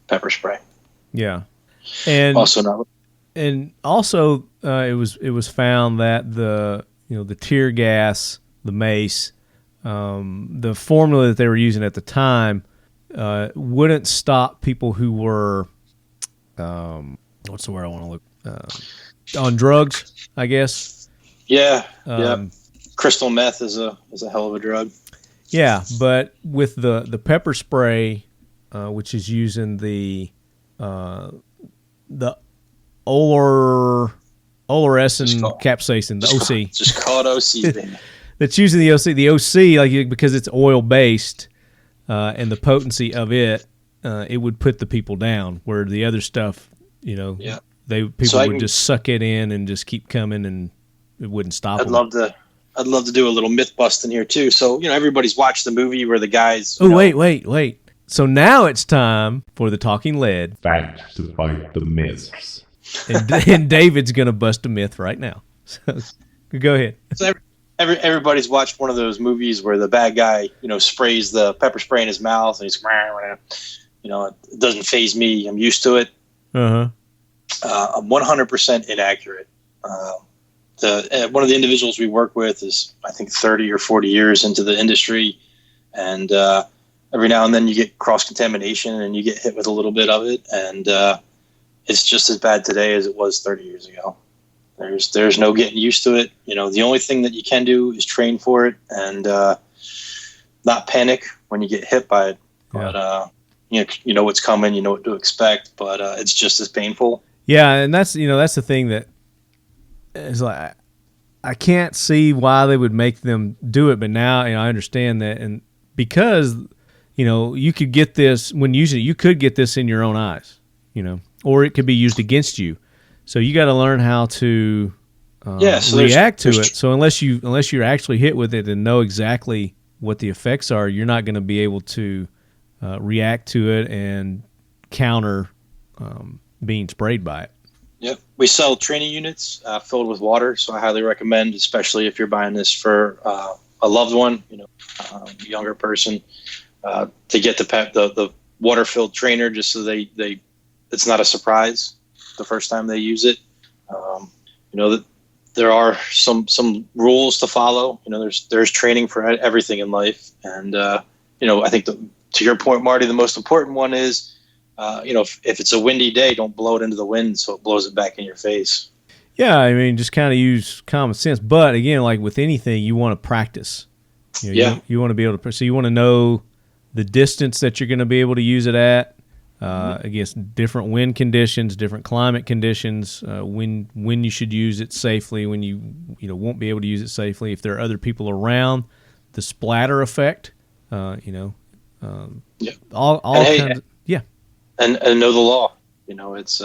pepper spray. Yeah, and also it was found that the tear gas, the mace, the formula that they were using at the time wouldn't stop people who were what's the word I want to look on drugs, I guess. Yeah. Crystal meth is a hell of a drug. Yeah, but with the pepper spray, which is using the olerescin capsaicin, the OC. Just call it OC, baby. That's using the OC. The OC, like because it's oil based, and the potency of it would put the people down. Where the other stuff, people would just suck it in and just keep coming, and it wouldn't stop. I'd love to do a little myth busting here too. So, everybody's watched the movie where the guys... Oh, wait. So now it's time for the Talking Lead. Facts to fight the myths. And David's going to bust a myth right now. So go ahead. So everybody's watched one of those movies where the bad guy, sprays the pepper spray in his mouth and he's, it doesn't faze me. I'm used to it. Uh-huh. I'm 100% inaccurate. One of the individuals we work with is, I think, 30 or 40 years into the industry, and every now and then you get cross-contamination and you get hit with a little bit of it, and it's just as bad today as it was 30 years ago. There's no getting used to it. The only thing that you can do is train for it and not panic when you get hit by it. Yeah. But you know what's coming, you know what to expect, but it's just as painful. Yeah, and that's the thing that is like I can't see why they would make them do it, but now I understand that, and because you could get this when using it, you could get this in your own eyes, or it could be used against you. So you got to learn how to react to it. So unless you're actually hit with it and know exactly what the effects are, you're not going to be able to react to it and counter being sprayed by it. Yep. We sell training units filled with water, so I highly recommend, especially if you're buying this for a loved one, younger person, to get the water-filled trainer just so it's not a surprise the first time they use it. That there are some rules to follow. There's training for everything in life, and I think to your point, Marty, the most important one is. If it's a windy day, don't blow it into the wind so it blows it back in your face. Yeah, I mean, just kind of use common sense. But again, like with anything, you want to practice. You want to be able to. So you want to know the distance that you're going to be able to use it at against different wind conditions, different climate conditions. When you should use it safely, when you won't be able to use it safely. If there are other people around, the splatter effect. All kinds. And know the law. It's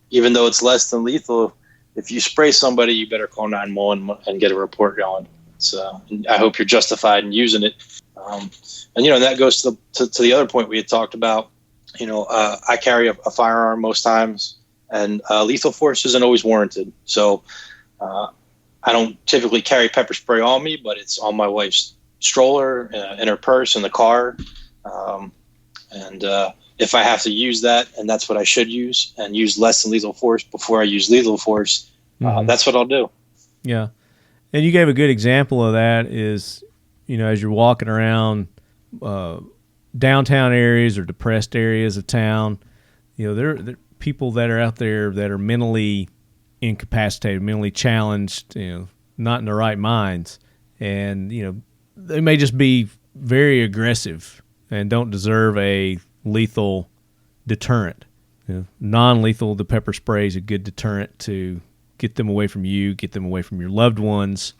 even though it's less than lethal, if you spray somebody, you better call 911 and get a report going. So I hope you're justified in using it. And that goes to the other point we had talked about. I carry a firearm most times, and lethal force isn't always warranted. So I don't typically carry pepper spray on me, but it's on my wife's stroller, in her purse, in the car. If I have to use that, and that's what I should use, and use less than lethal force before I use lethal force, that's what I'll do. Yeah. And you gave a good example of that is, as you're walking around downtown areas or depressed areas of town, there are people that are out there that are mentally incapacitated, mentally challenged, not in their right minds. And, they may just be very aggressive and don't deserve a lethal deterrent. Non-lethal, the pepper spray is a good deterrent to get them away from you, get them away from your loved ones.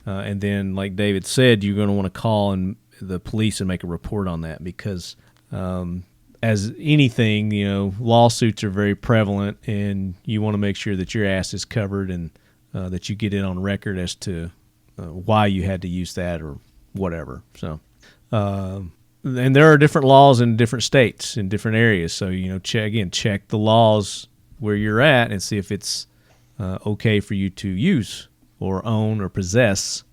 And then, like David said, you're going to want to call the police and make a report on that because, as anything, lawsuits are very prevalent, and you want to make sure that your ass is covered and that you get it on record as to why you had to use that or whatever. So, and there are different laws in different states, in different areas. So, check the laws where you're at and see if it's okay for you to use or own or possess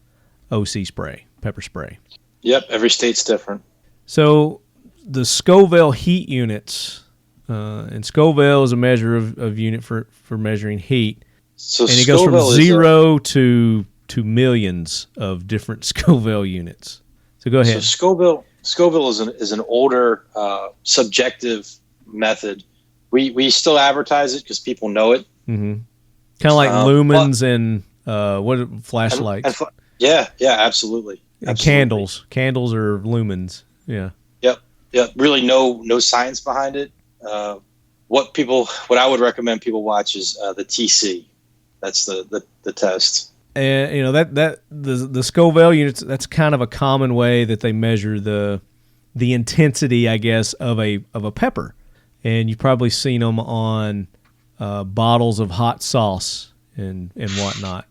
OC spray, pepper spray. Yep, every state's different. So the Scoville heat units, and Scoville is a measure of unit for measuring heat. So and it goes from 0 to millions of different Scoville units. So go ahead. So Scoville is an older subjective method. We still advertise it because people know it. Mm-hmm. Kind of like lumens and flashlights. Yeah, absolutely. And candles are lumens. Yeah. Yep. Really, no science behind it. What I would recommend people watch is the TC. That's the test. And that the Scoville units. That's kind of a common way that they measure the intensity, I guess, of a pepper. And you've probably seen them on bottles of hot sauce and whatnot.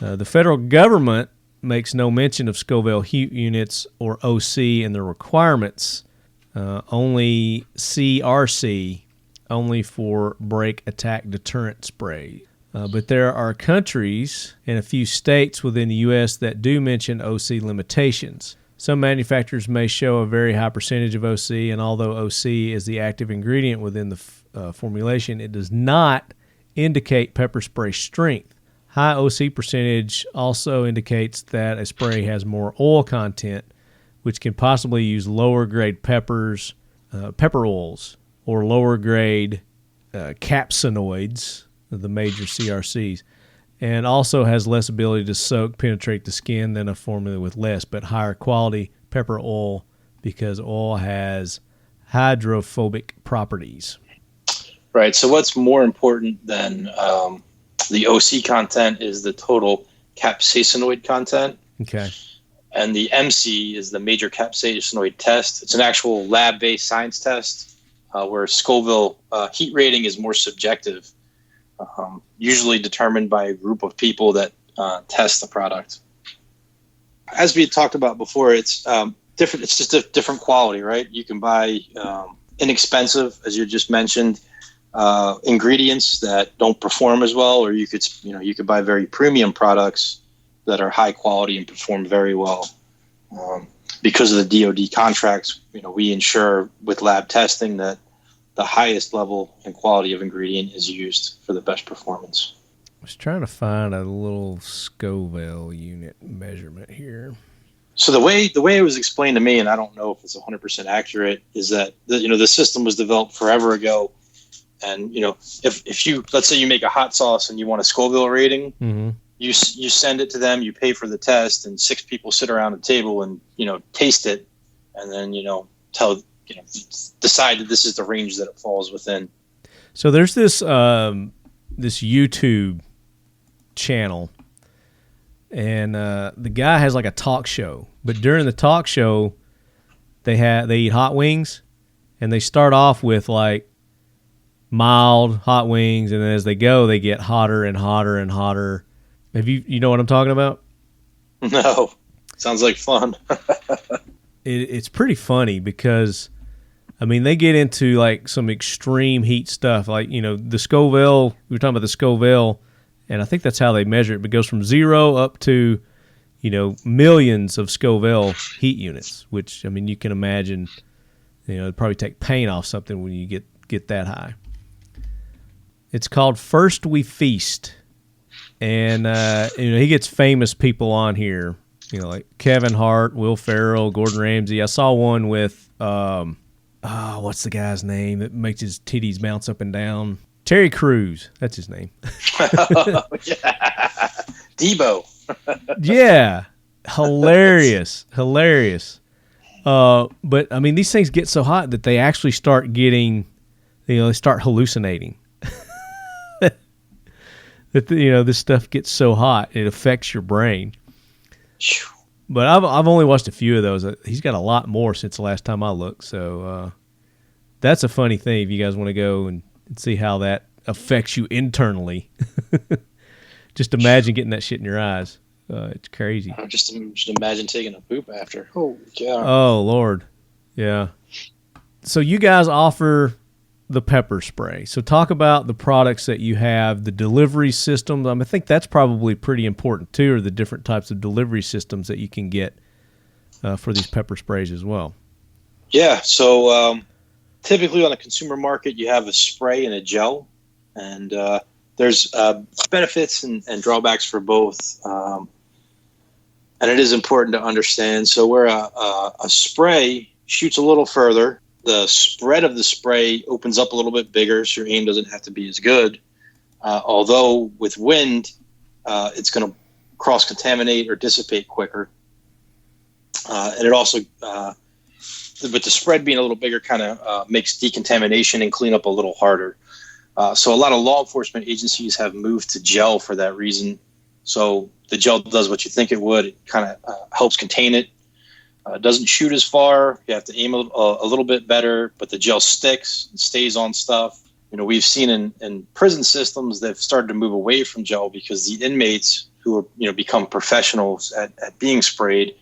The federal government makes no mention of Scoville heat units or OC in their requirements. Only CRC, only for break attack deterrent spray. But there are countries and a few states within the U.S. that do mention OC limitations. Some manufacturers may show a very high percentage of OC, and although OC is the active ingredient within the formulation, it does not indicate pepper spray strength. High OC percentage also indicates that a spray has more oil content, which can possibly use lower grade pepper oils, or lower grade capsinoids, the major CRCs, and also has less ability to soak, penetrate the skin than a formula with less, but higher quality pepper oil because oil has hydrophobic properties. Right. So what's more important than the OC content is the total capsaicinoid content. Okay. And the MC is the major capsaicinoid test. It's an actual lab-based science test where Scoville heat rating is more subjective, usually determined by a group of people that test the product. As we had talked about before, it's different. It's just a different quality, right? You can buy inexpensive, as you just mentioned, ingredients that don't perform as well, or you could buy very premium products that are high quality and perform very well. Because of the DoD contracts, we ensure with lab testing that the highest level and quality of ingredient is used for the best performance. I was trying to find a little Scoville unit measurement here. So the way it was explained to me, and I don't know if it's 100% accurate, is that the system was developed forever ago And, if you, let's say you make a hot sauce and you want a Scoville rating, Mm-hmm. you send it to them, you pay for the test, and 6 people sit around a table and, taste it, and then, decide that this is the range that it falls within. So there's this YouTube channel, and the guy has like a talk show. But during the talk show, they eat hot wings, and they start off with like mild hot wings, and then as they go, they get hotter and hotter and hotter. Have you know what I'm talking about? No, sounds like fun. It's pretty funny because, I mean, they get into like some extreme heat stuff. Like, the Scoville, we were talking about the Scoville, and I think that's how they measure it. But it goes from 0 up to, millions of Scoville heat units, which, I mean, you can imagine, it'd probably take paint off something when you get that high. It's called First We Feast. And, he gets famous people on here, like Kevin Hart, Will Ferrell, Gordon Ramsay. I saw one with, what's the guy's name that makes his titties bounce up and down? Terry Crews. That's his name. Oh, yeah. Debo. Yeah. Hilarious. But, I mean, these things get so hot that they actually start getting, they start hallucinating. That this stuff gets so hot it affects your brain. But I've only watched a few of those. He's got a lot more since the last time I looked. So that's a funny thing if you guys want to go and see how that affects you internally. Just imagine getting that shit in your eyes. It's crazy. Just imagine taking a poop after. Oh God. Oh Lord. Yeah. So you guys offer the pepper spray. So talk about the products that you have, the delivery systems. I think that's probably pretty important too, or the different types of delivery systems that you can get for these pepper sprays as well. Yeah. So typically on the consumer market, you have a spray and a gel, and there's benefits and drawbacks for both. And it is important to understand. So where a spray shoots a little further, the spread of the spray opens up a little bit bigger, so your aim doesn't have to be as good. Although with wind, it's going to cross-contaminate or dissipate quicker. And it also, with the spread being a little bigger, kind of makes decontamination and cleanup a little harder. So a lot of law enforcement agencies have moved to gel for that reason. So the gel does what you think it would. It kind of helps contain it. Doesn't shoot as far. You have to aim a little bit better, but the gel sticks and stays on stuff. We've seen in prison systems they've started to move away from gel because the inmates who are, become professionals at being sprayed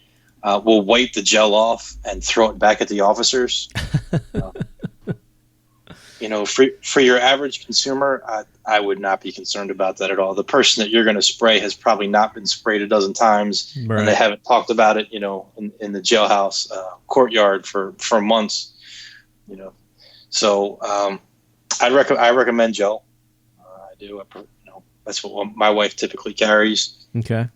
will wipe the gel off and throw it back at the officers. For your average consumer, I would not be concerned about that at all. The person that you're going to spray has probably not been sprayed a dozen times, right, and they haven't talked about it, in the jailhouse courtyard for months. So I recommend gel. I do. That's what my wife typically carries. Okay.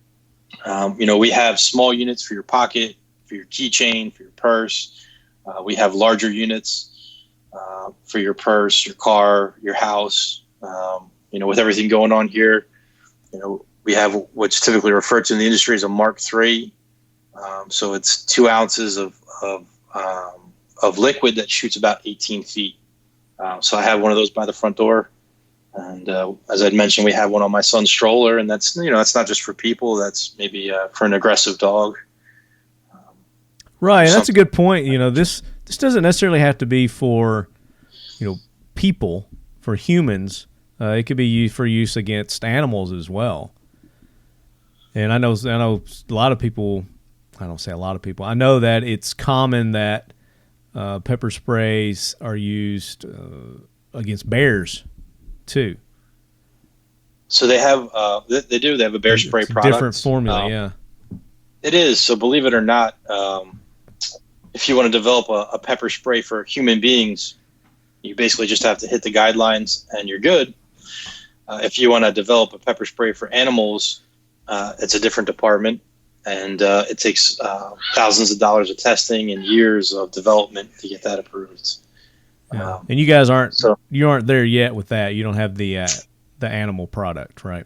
We have small units for your pocket, for your keychain, for your purse. We have larger units for your purse, your car, your house. With everything going on here, we have what's typically referred to in the industry as a Mark III. So it's 2 ounces of liquid that shoots about 18 feet. So I have one of those by the front door. And as I'd mentioned, we have one on my son's stroller, and that's not just for people. That's maybe for an aggressive dog. Right, and that's a good point. This doesn't necessarily have to be for people, for humans. It could be used for use against animals as well. And I know a lot of people. I don't say a lot of people. I know that it's common that pepper sprays are used against bears too. So they have they have a bear spray product. Different formula, yeah. It is. So believe it or not, if you want to develop a pepper spray for human beings, you basically just have to hit the guidelines and you're good. If you want to develop a pepper spray for animals, it's a different department, and it takes thousands of dollars of testing and years of development to get that approved. Yeah. And you guys aren't there yet with that. You don't have the animal product, right?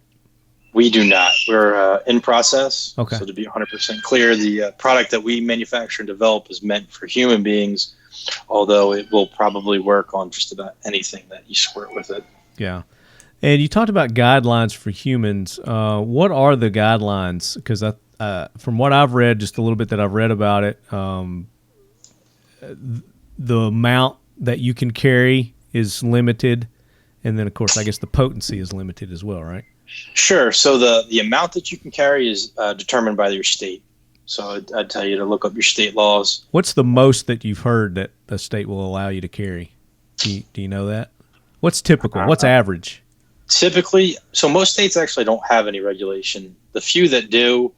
We do not. We're in process. Okay. So to be 100% clear, the product that we manufacture and develop is meant for human beings, although it will probably work on just about anything that you squirt with it. Yeah. And you talked about guidelines for humans. What are the guidelines? Because from what I've read, just a little bit that I've read about it, the amount that you can carry is limited. And then, of course, I guess the potency is limited as well, right? Sure. So the amount that you can carry is determined by your state. So I'd tell you to look up your state laws. What's the most that you've heard that a state will allow you to carry? Do you know that? What's typical? What's average? Typically, so most states actually don't have any regulation. The few that do,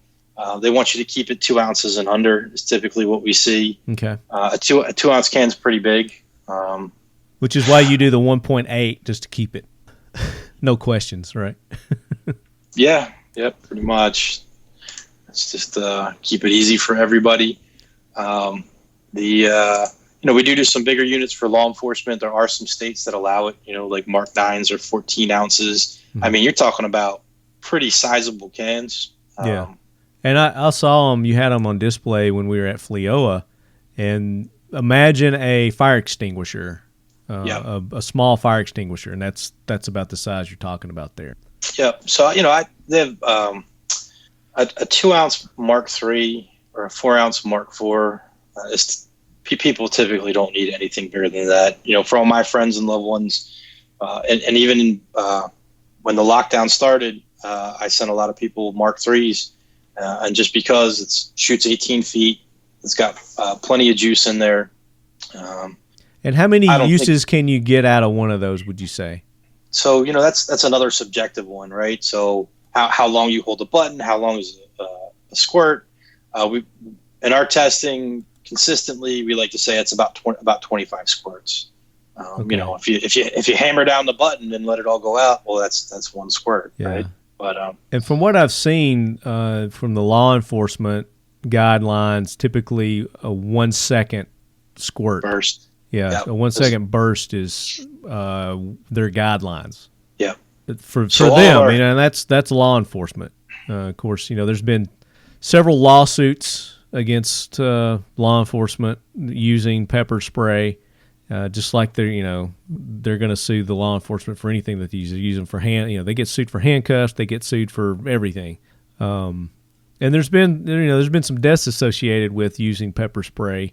they want you to keep it 2 ounces and under is typically what we see. Okay. A 2 ounce can is pretty big. Which is why you do the 1.8 just to keep it. No questions, right? Yeah. Yep. Pretty much. It's just keep it easy for everybody. We do some bigger units for law enforcement. There are some states that allow it. Like Mark 9s or 14 ounces. Mm-hmm. I mean, you're talking about pretty sizable cans. Yeah. And I saw them. You had them on display when we were at FLIOA, and imagine a fire extinguisher. A small fire extinguisher, and that's about the size you're talking about there. Yep. So they have a 2 ounce Mark III or a 4 ounce Mark IV. People typically don't need anything bigger than that. For all my friends and loved ones, and even when the lockdown started, I sent a lot of people Mark IIIs, and just because it shoots 18 feet, it's got plenty of juice in there. And how many uses can you get out of one of those, would you say? So, that's another subjective one, right? So how long you hold the button, how long is a squirt. In our testing, consistently, we like to say it's about 25 squirts. Okay. If you hammer down the button and let it all go out, well, that's one squirt, right? But and from what I've seen from the law enforcement guidelines, typically a 1 second squirt burst. Yeah, yep. A 1 second burst is their guidelines. Yeah, for them, and that's law enforcement. Of course, there's been several lawsuits against law enforcement using pepper spray, just like they're going to sue the law enforcement for anything that they use them for they get sued for handcuffs, they get sued for everything. And there's been some deaths associated with using pepper spray.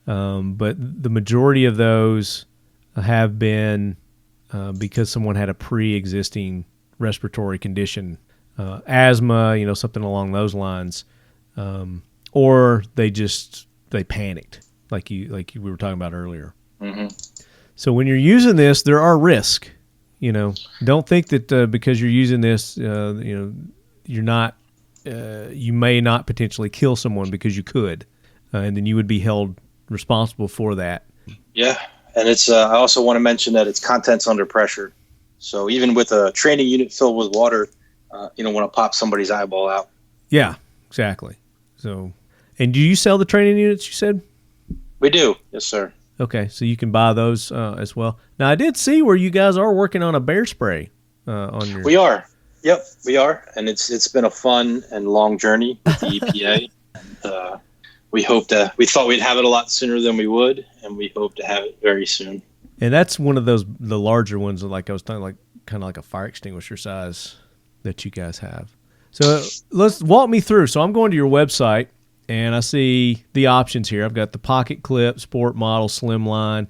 But the majority of those have been because someone had a pre-existing respiratory condition, asthma, something along those lines, or they panicked, like we were talking about earlier. Mm-hmm. So when you're using this, there are risks. Don't think that because you're using this, you're not. You may not potentially kill someone because you could, and then you would be held responsible for that. Yeah, and it's I also want to mention that it's contents under pressure. So even with a training unit filled with water, you don't want to pop somebody's eyeball out. Yeah, exactly. So, and do you sell the training units, you said? We do. Yes, sir. Okay, so you can buy those as well. Now, I did see where you guys are working on a bear spray on your... We are. Yep, we are. And it's been a fun and long journey with the EPA. And, we thought we'd have it a lot sooner than we would, and we hope to have it very soon. And that's one of the larger ones, like I was talking, kind of like a fire extinguisher size that you guys have. So let's walk me through. So I'm going to your website, and I see the options here. I've got the pocket clip, sport model, slimline.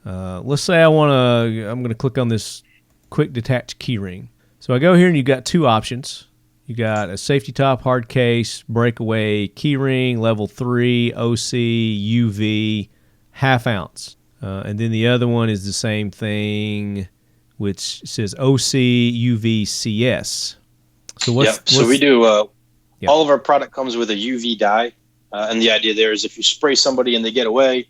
Let's say I'm going to click on this quick detach key ring. So I go here, and you've got two options. You got a safety top, hard case, breakaway, keyring, level 3, OC, UV, half ounce. And then the other one is the same thing, which says OC, UV, CS. So we do, all of our product comes with a UV dye. And the idea there is if you spray somebody and they get away,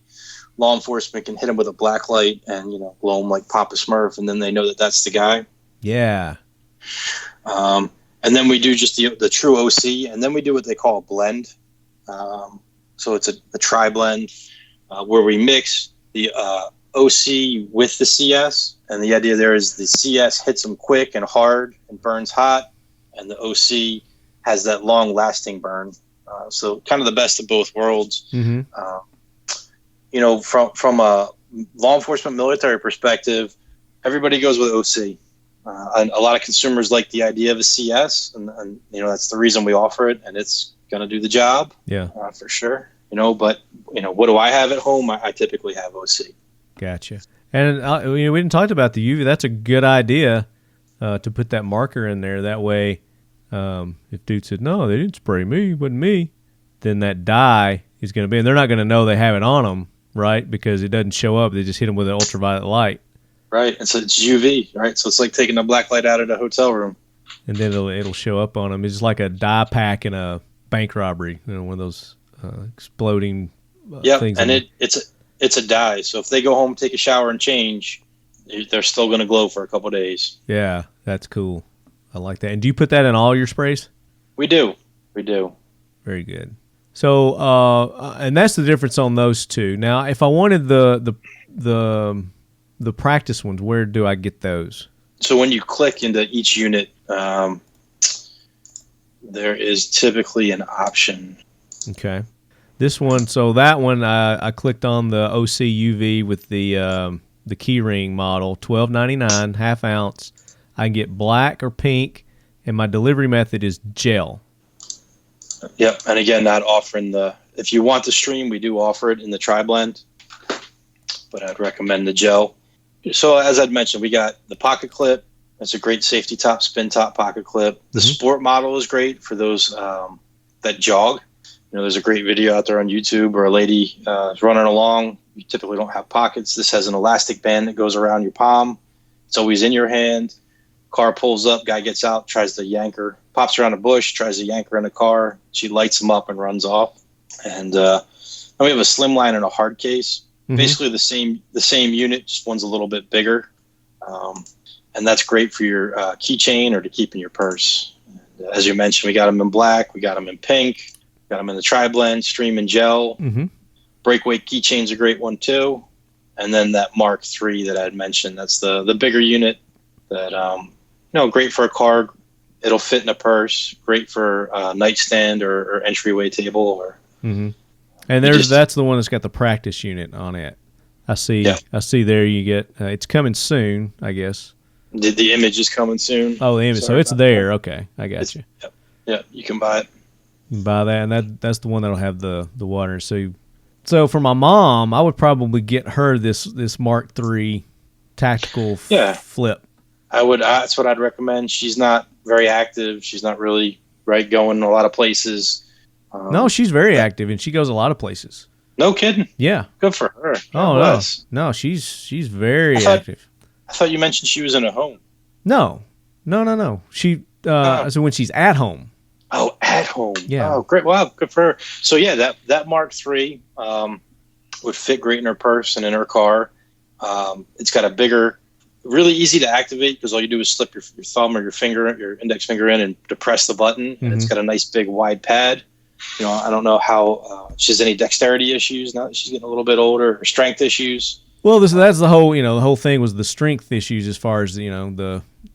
law enforcement can hit them with a black light and, glow them like Papa Smurf, and then they know that that's the guy. Yeah. And then we do just the true OC, and then we do what they call a blend. So it's a tri-blend where we mix the OC with the CS, and the idea there is the CS hits them quick and hard and burns hot, and the OC has that long-lasting burn. So kind of the best of both worlds. Mm-hmm. From a law enforcement military perspective, everybody goes with OC. And a lot of consumers like the idea of a CS, and that's the reason we offer it, and it's going to do the job. Yeah, for sure. But what do I have at home? I typically have OC. Gotcha. And we didn't talk about the UV. That's a good idea to put that marker in there. That way, if dude said no, they didn't spray me, it wasn't me, then that dye is going to be, and they're not going to know they have it on them, right? Because it doesn't show up. They just hit them with an ultraviolet light. Right, and so it's UV, right? So it's like taking a black light out of the hotel room. And then it'll show up on them. It's like a dye pack in a bank robbery, one of those exploding things. And it's a dye. So if they go home, take a shower, and change, they're still going to glow for a couple of days. Yeah, that's cool. I like that. And do you put that in all your sprays? We do. Very good. So, and that's the difference on those two. Now, if I wanted the practice ones, where do I get those? So when you click into each unit, there is typically an option. Okay. This one, so that one, I clicked on the OC UV with the keyring model, $12.99, half ounce. I can get black or pink, and my delivery method is gel. Yep, and again, not offering if you want the stream, we do offer it in the tri-blend, but I'd recommend the gel. So as I'd mentioned, we got the pocket clip. That's a great safety top, spin top pocket clip. The sport model is great for those that jog. There's a great video out there on YouTube where a lady is running along. You typically don't have pockets. This has an elastic band that goes around your palm. It's always in your hand. Car pulls up, guy gets out, tries to yank her, pops around a bush, tries to yank her in the car. She lights him up and runs off. And then we have a slim line and a hard case. Basically the same unit, just one's a little bit bigger. And that's great for your keychain or to keep in your purse. And, as you mentioned, we got them in black, we got them in pink, got them in the tri-blend, stream and gel. Breakaway keychain's a great one too. And then that Mark III that I had mentioned, that's the bigger unit that, great for a car. It'll fit in a purse, great for a nightstand or entryway table. Or And that's the one that's got the practice unit on it. I see. Yeah. I see there you get, it's coming soon, I guess. The image is coming soon. Oh, the image. So it's there. That. Okay. I got you. Yeah, you can buy it. You can buy that, and that's the one that'll have the water. So for my mom, I would probably get her this Mark III tactical flip. I would. That's what I'd recommend. She's not very active. She's not really going a lot of places. No, she's very active, and she goes a lot of places. No kidding. Yeah. Good for her. Oh, no, she's very active. I thought you mentioned she was in a home. No. She so when she's at home. Oh, at home. Yeah. Oh, great. Wow, good for her. So yeah, that Mark III would fit great in her purse and in her car. It's got a bigger, really easy to activate because all you do is slip your thumb or your index finger in and depress the button, and it's got a nice big wide pad. I don't know how she has any dexterity issues now that she's getting a little bit older, or strength issues. Well, that's the whole, the whole thing was the strength issues as far as,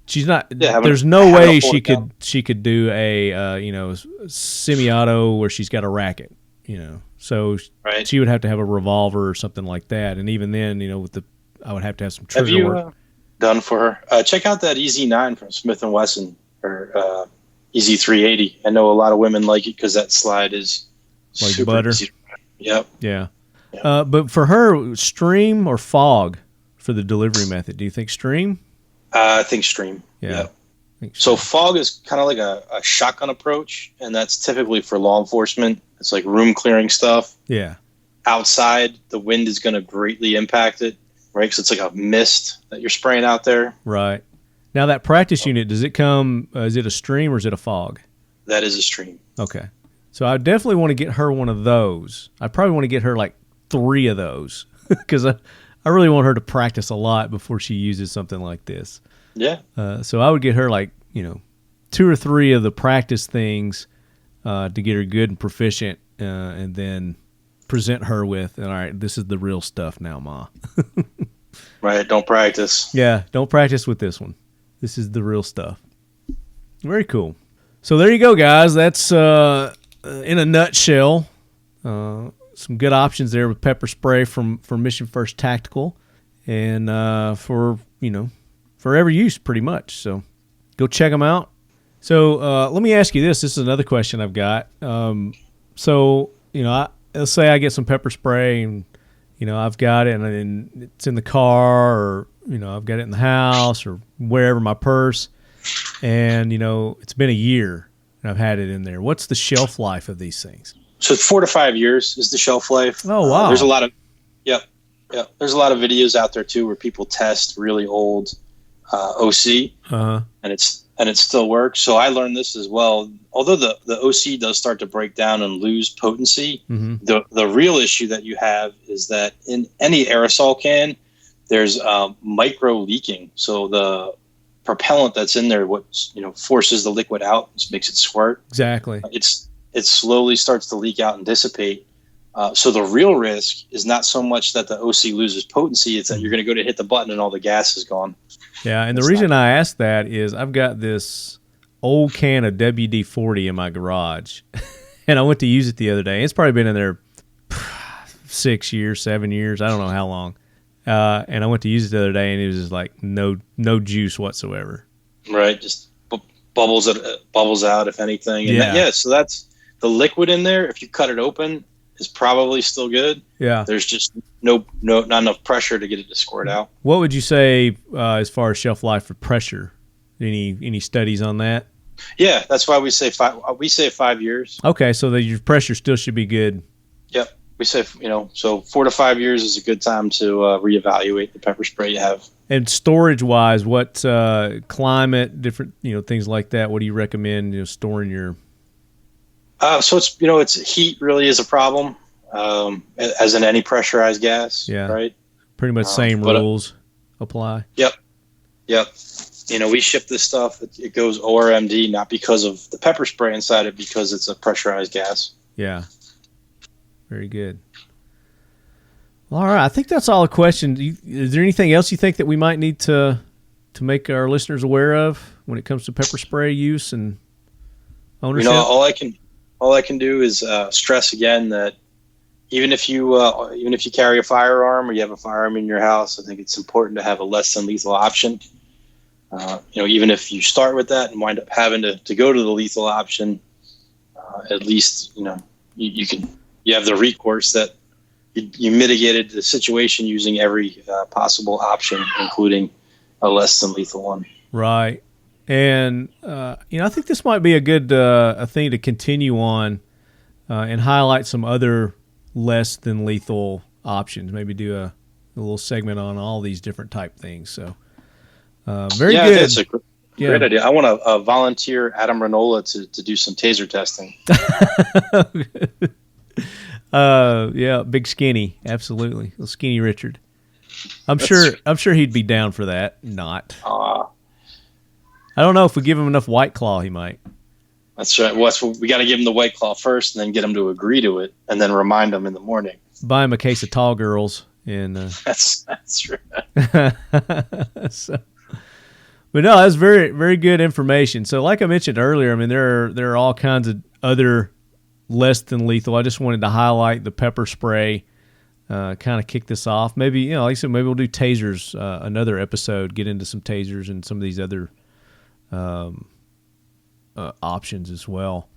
she's not, there's no way she could do a, semi-auto where she's got a racket, so she would have to have a revolver or something like that. And even then, I would have to have some trigger work done for her. Check out that EZ9 from Smith & Wesson or EZ380. I know a lot of women like it because that slide is like super butter. Easy. Yep. Yeah. But for her, stream or fog for the delivery method? Do you think stream? I think stream. Yeah. So fog is kind of like a shotgun approach, and that's typically for law enforcement. It's like room clearing stuff. Yeah. Outside, the wind is going to greatly impact it, right? Because it's like a mist that you're spraying out there. Right. Now that practice unit, does it come? Is it a stream or is it a fog? That is a stream. Okay. So I definitely want to get her one of those. I probably want to get her like 3 of those because I really want her to practice a lot before she uses something like this. Yeah. So I would get her like 2 or 3 of the practice things to get her good and proficient, and then present her with, all right, this is the real stuff now, Ma. Right. Don't practice. Yeah, don't practice with this one. This is the real stuff. Very cool. So there you go, guys. That's in a nutshell. Some good options there with pepper spray from Mission First Tactical, and for every use pretty much. So go check them out. So let me ask you this. This is another question I've got. So let's say I get some pepper spray, and I've got it, and it's in the car, or I've got it in the house, or wherever, my purse, and it's been a year and I've had it in there. What's the shelf life of these things? So 4 to 5 years is the shelf life. Oh wow! There's a lot of There's a lot of videos out there too where people test really old OC, and it still works. So I learned this as well. Although the OC does start to break down and lose potency, the real issue that you have is that in any aerosol can, there's micro leaking. So the propellant that's in there, forces the liquid out, makes it squirt. Exactly. It slowly starts to leak out and dissipate. So the real risk is not so much that the OC loses potency; it's that you're going to go to hit the button and all the gas is gone. Yeah, and the reason I asked that is I've got this old can of WD-40 in my garage, and I went to use it the other day. It's probably been in there 6 years, 7 years, I don't know how long. And I went to use it the other day, and it was just like no juice whatsoever. Right, just bubbles out if anything. And so that's the liquid in there. If you cut it open, is probably still good. Yeah, there's just not enough pressure to get it to squirt out. What would you say as far as shelf life for pressure? Any studies on that? Yeah, that's why we say 5. We say 5 years. Okay, so your pressure still should be good. Yep, we say so 4 to 5 years is a good time to reevaluate the pepper spray you have. And storage wise, what climate, different things like that? What do you recommend storing your? So it's heat really is a problem, as in any pressurized gas. Yeah. Right. Pretty much same rules apply. Yep. We ship this stuff. It goes ORMD, not because of the pepper spray inside it, because it's a pressurized gas. Yeah. Very good. All right. I think that's all the questions. Is there anything else you think that we might need to make our listeners aware of when it comes to pepper spray use and ownership? All I can do is stress again that even if you carry a firearm or you have a firearm in your house, I think it's important to have a less than lethal option. Even if you start with that and wind up having to go to the lethal option, at least you have the recourse that you mitigated the situation using every possible option, including a less than lethal one. Right. And, I think this might be a good a thing to continue on and highlight some other less than lethal options. Maybe do a little segment on all these different type things. So, very good. That's a great idea. I want to volunteer Adam Ranola to do some taser testing. Big skinny. Absolutely. Little skinny Richard. I'm sure he'd be down for that. Not. I don't know if we give him enough White Claw, he might. That's right. Well, we got to give him the White Claw first, and then get him to agree to it, and then remind him in the morning. Buy him a case of Tall Girls, and that's right. But no, that's very, very good information. So, like I mentioned earlier, I mean there are all kinds of other less than lethal. I just wanted to highlight the pepper spray. Kind of kick this off. Maybe like I said, maybe we'll do tasers another episode. Get into some tasers and some of these other options as well.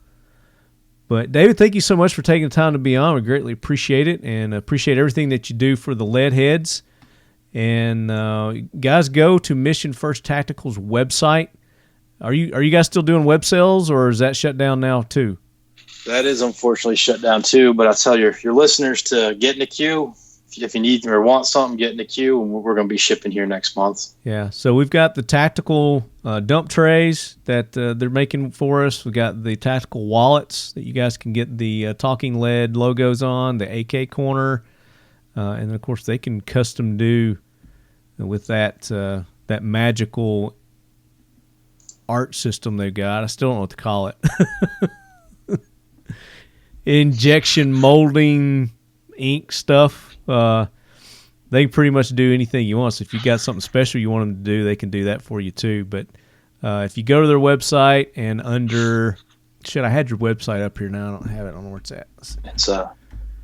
But David, thank you so much for taking the time to be on. We greatly appreciate it, and appreciate everything that you do for the Lead Heads. And guys, go to Mission First Tactical's website. Are you guys still doing web sales, or is that shut down now too? That is unfortunately shut down too. But I'll tell your listeners to get in the queue. If you need or want something, get in the queue, and we're going to be shipping here next month. Yeah, so we've got the tactical dump trays that they're making for us. We've got the tactical wallets that you guys can get the Talking Lead logos on, the AK corner, and then, of course, they can custom do with that magical art system they've got. I still don't know what to call it. Injection molding ink stuff. they pretty much do anything you want. So if you got something special you want them to do, they can do that for you too. But if you go to their website and under, I had your website up here now. I don't have it. I don't know where it's at. It's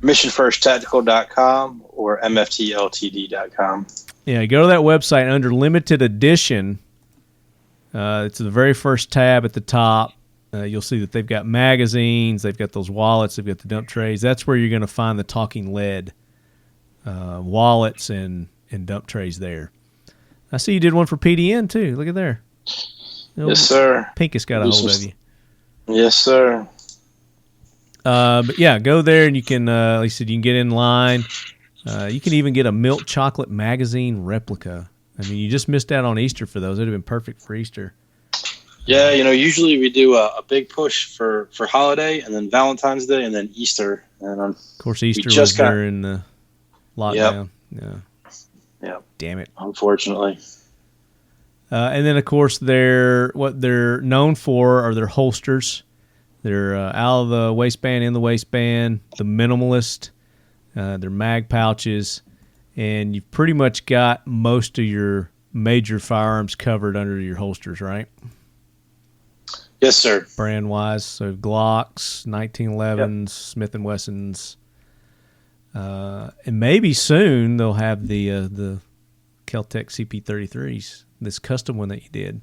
missionfirsttactical.com or mftltd.com. Yeah, go to that website and under limited edition. It's the very first tab at the top. You'll see that they've got magazines, they've got those wallets, they've got the dump trays. That's where you're going to find the talking lead wallets and dump trays there. I see you did one for PDN too. Look at there. Yes, sir. Pinkus got a hold of you. Yes, sir. But yeah, go there and you can, like I said, you can get in line. You can even get a milk chocolate magazine replica. I mean, you just missed out on Easter for those. It would have been perfect for Easter. Yeah, usually we do a big push for holiday, and then Valentine's Day, and then Easter. And of course, Easter was during the lockdown. Yep. Yeah. Damn it. Unfortunately. And then, of course, what they're known for are their holsters. They're out of the waistband, in the waistband, the minimalist, their mag pouches, and you've pretty much got most of your major firearms covered under your holsters, right? Yes, sir. Brand-wise, so Glocks, 1911s, Smith & Wessons, and maybe soon they'll have the Kel-Tec CP33s, this custom one that you did.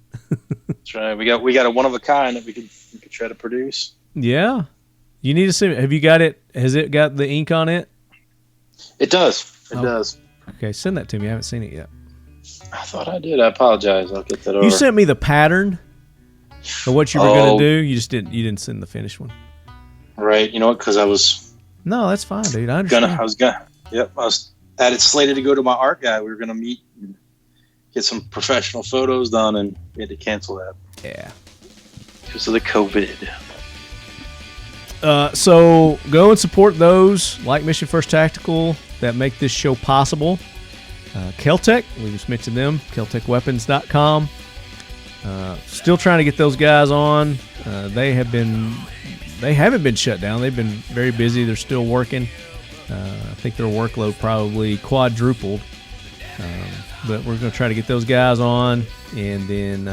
That's right. We got a one of a kind that we could try to produce. Yeah, you need to see. Have you got it? Has it got the ink on it? It does. It does. Okay, send that to me. I haven't seen it yet. I thought I did. I apologize. I'll get that over. You sent me the pattern of what you were going to do. You just didn't. You didn't send the finished one. Right. You know what? Because I was. No, that's fine, dude. I understand. Yep. I had it slated to go to my art guy. We were gonna meet and get some professional photos done, and we had to cancel that. Yeah. Because of the COVID. So go and support those like Mission First Tactical that make this show possible. Kel-Tec, we just mentioned them, keltecweapons.com. Still trying to get those guys on. They haven't been shut down. They've been very busy. They're still working. I think their workload probably quadrupled. But we're going to try to get those guys on. And then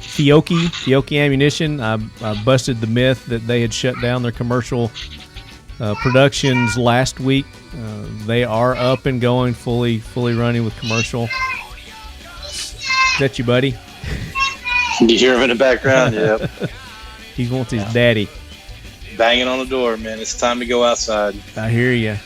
Fiocchi Ammunition. I busted the myth that they had shut down their commercial productions last week. They are up and going, fully running with commercial. Is that you, buddy? You hear him in the background? Yep. He wants his daddy. Banging on the door, man. It's time to go outside. I hear you.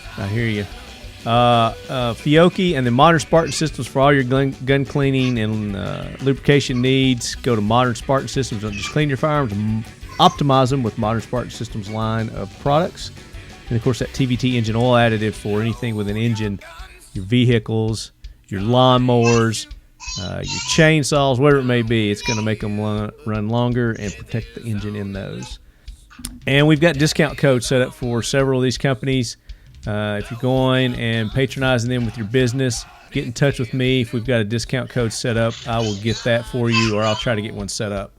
Fiocchi and the Modern Spartan Systems for all your gun cleaning and lubrication needs. Go to Modern Spartan Systems. Don't just clean your firearms and optimize them with Modern Spartan Systems line of products. And, of course, that TVT engine oil additive for anything with an engine, your vehicles, your lawnmowers, your chainsaws, whatever it may be. It's going to make them run longer and protect the engine in those. And we've got discount codes set up for several of these companies. If you're going and patronizing them with your business, get in touch with me. If we've got a discount code set up, I will get that for you, or I'll try to get one set up.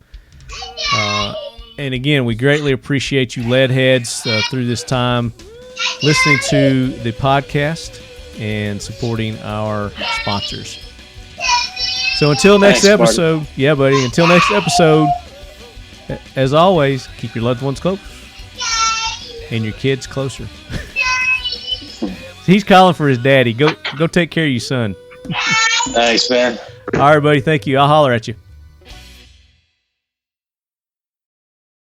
And again, we greatly appreciate you lead heads through this time listening to the podcast and supporting our sponsors. So until next episode, buddy. Yeah, buddy. Until next episode, as always, keep your loved ones close and your kids closer. He's calling for his daddy. Go take care of your son. Thanks, man. All right, buddy. Thank you. I'll holler at you.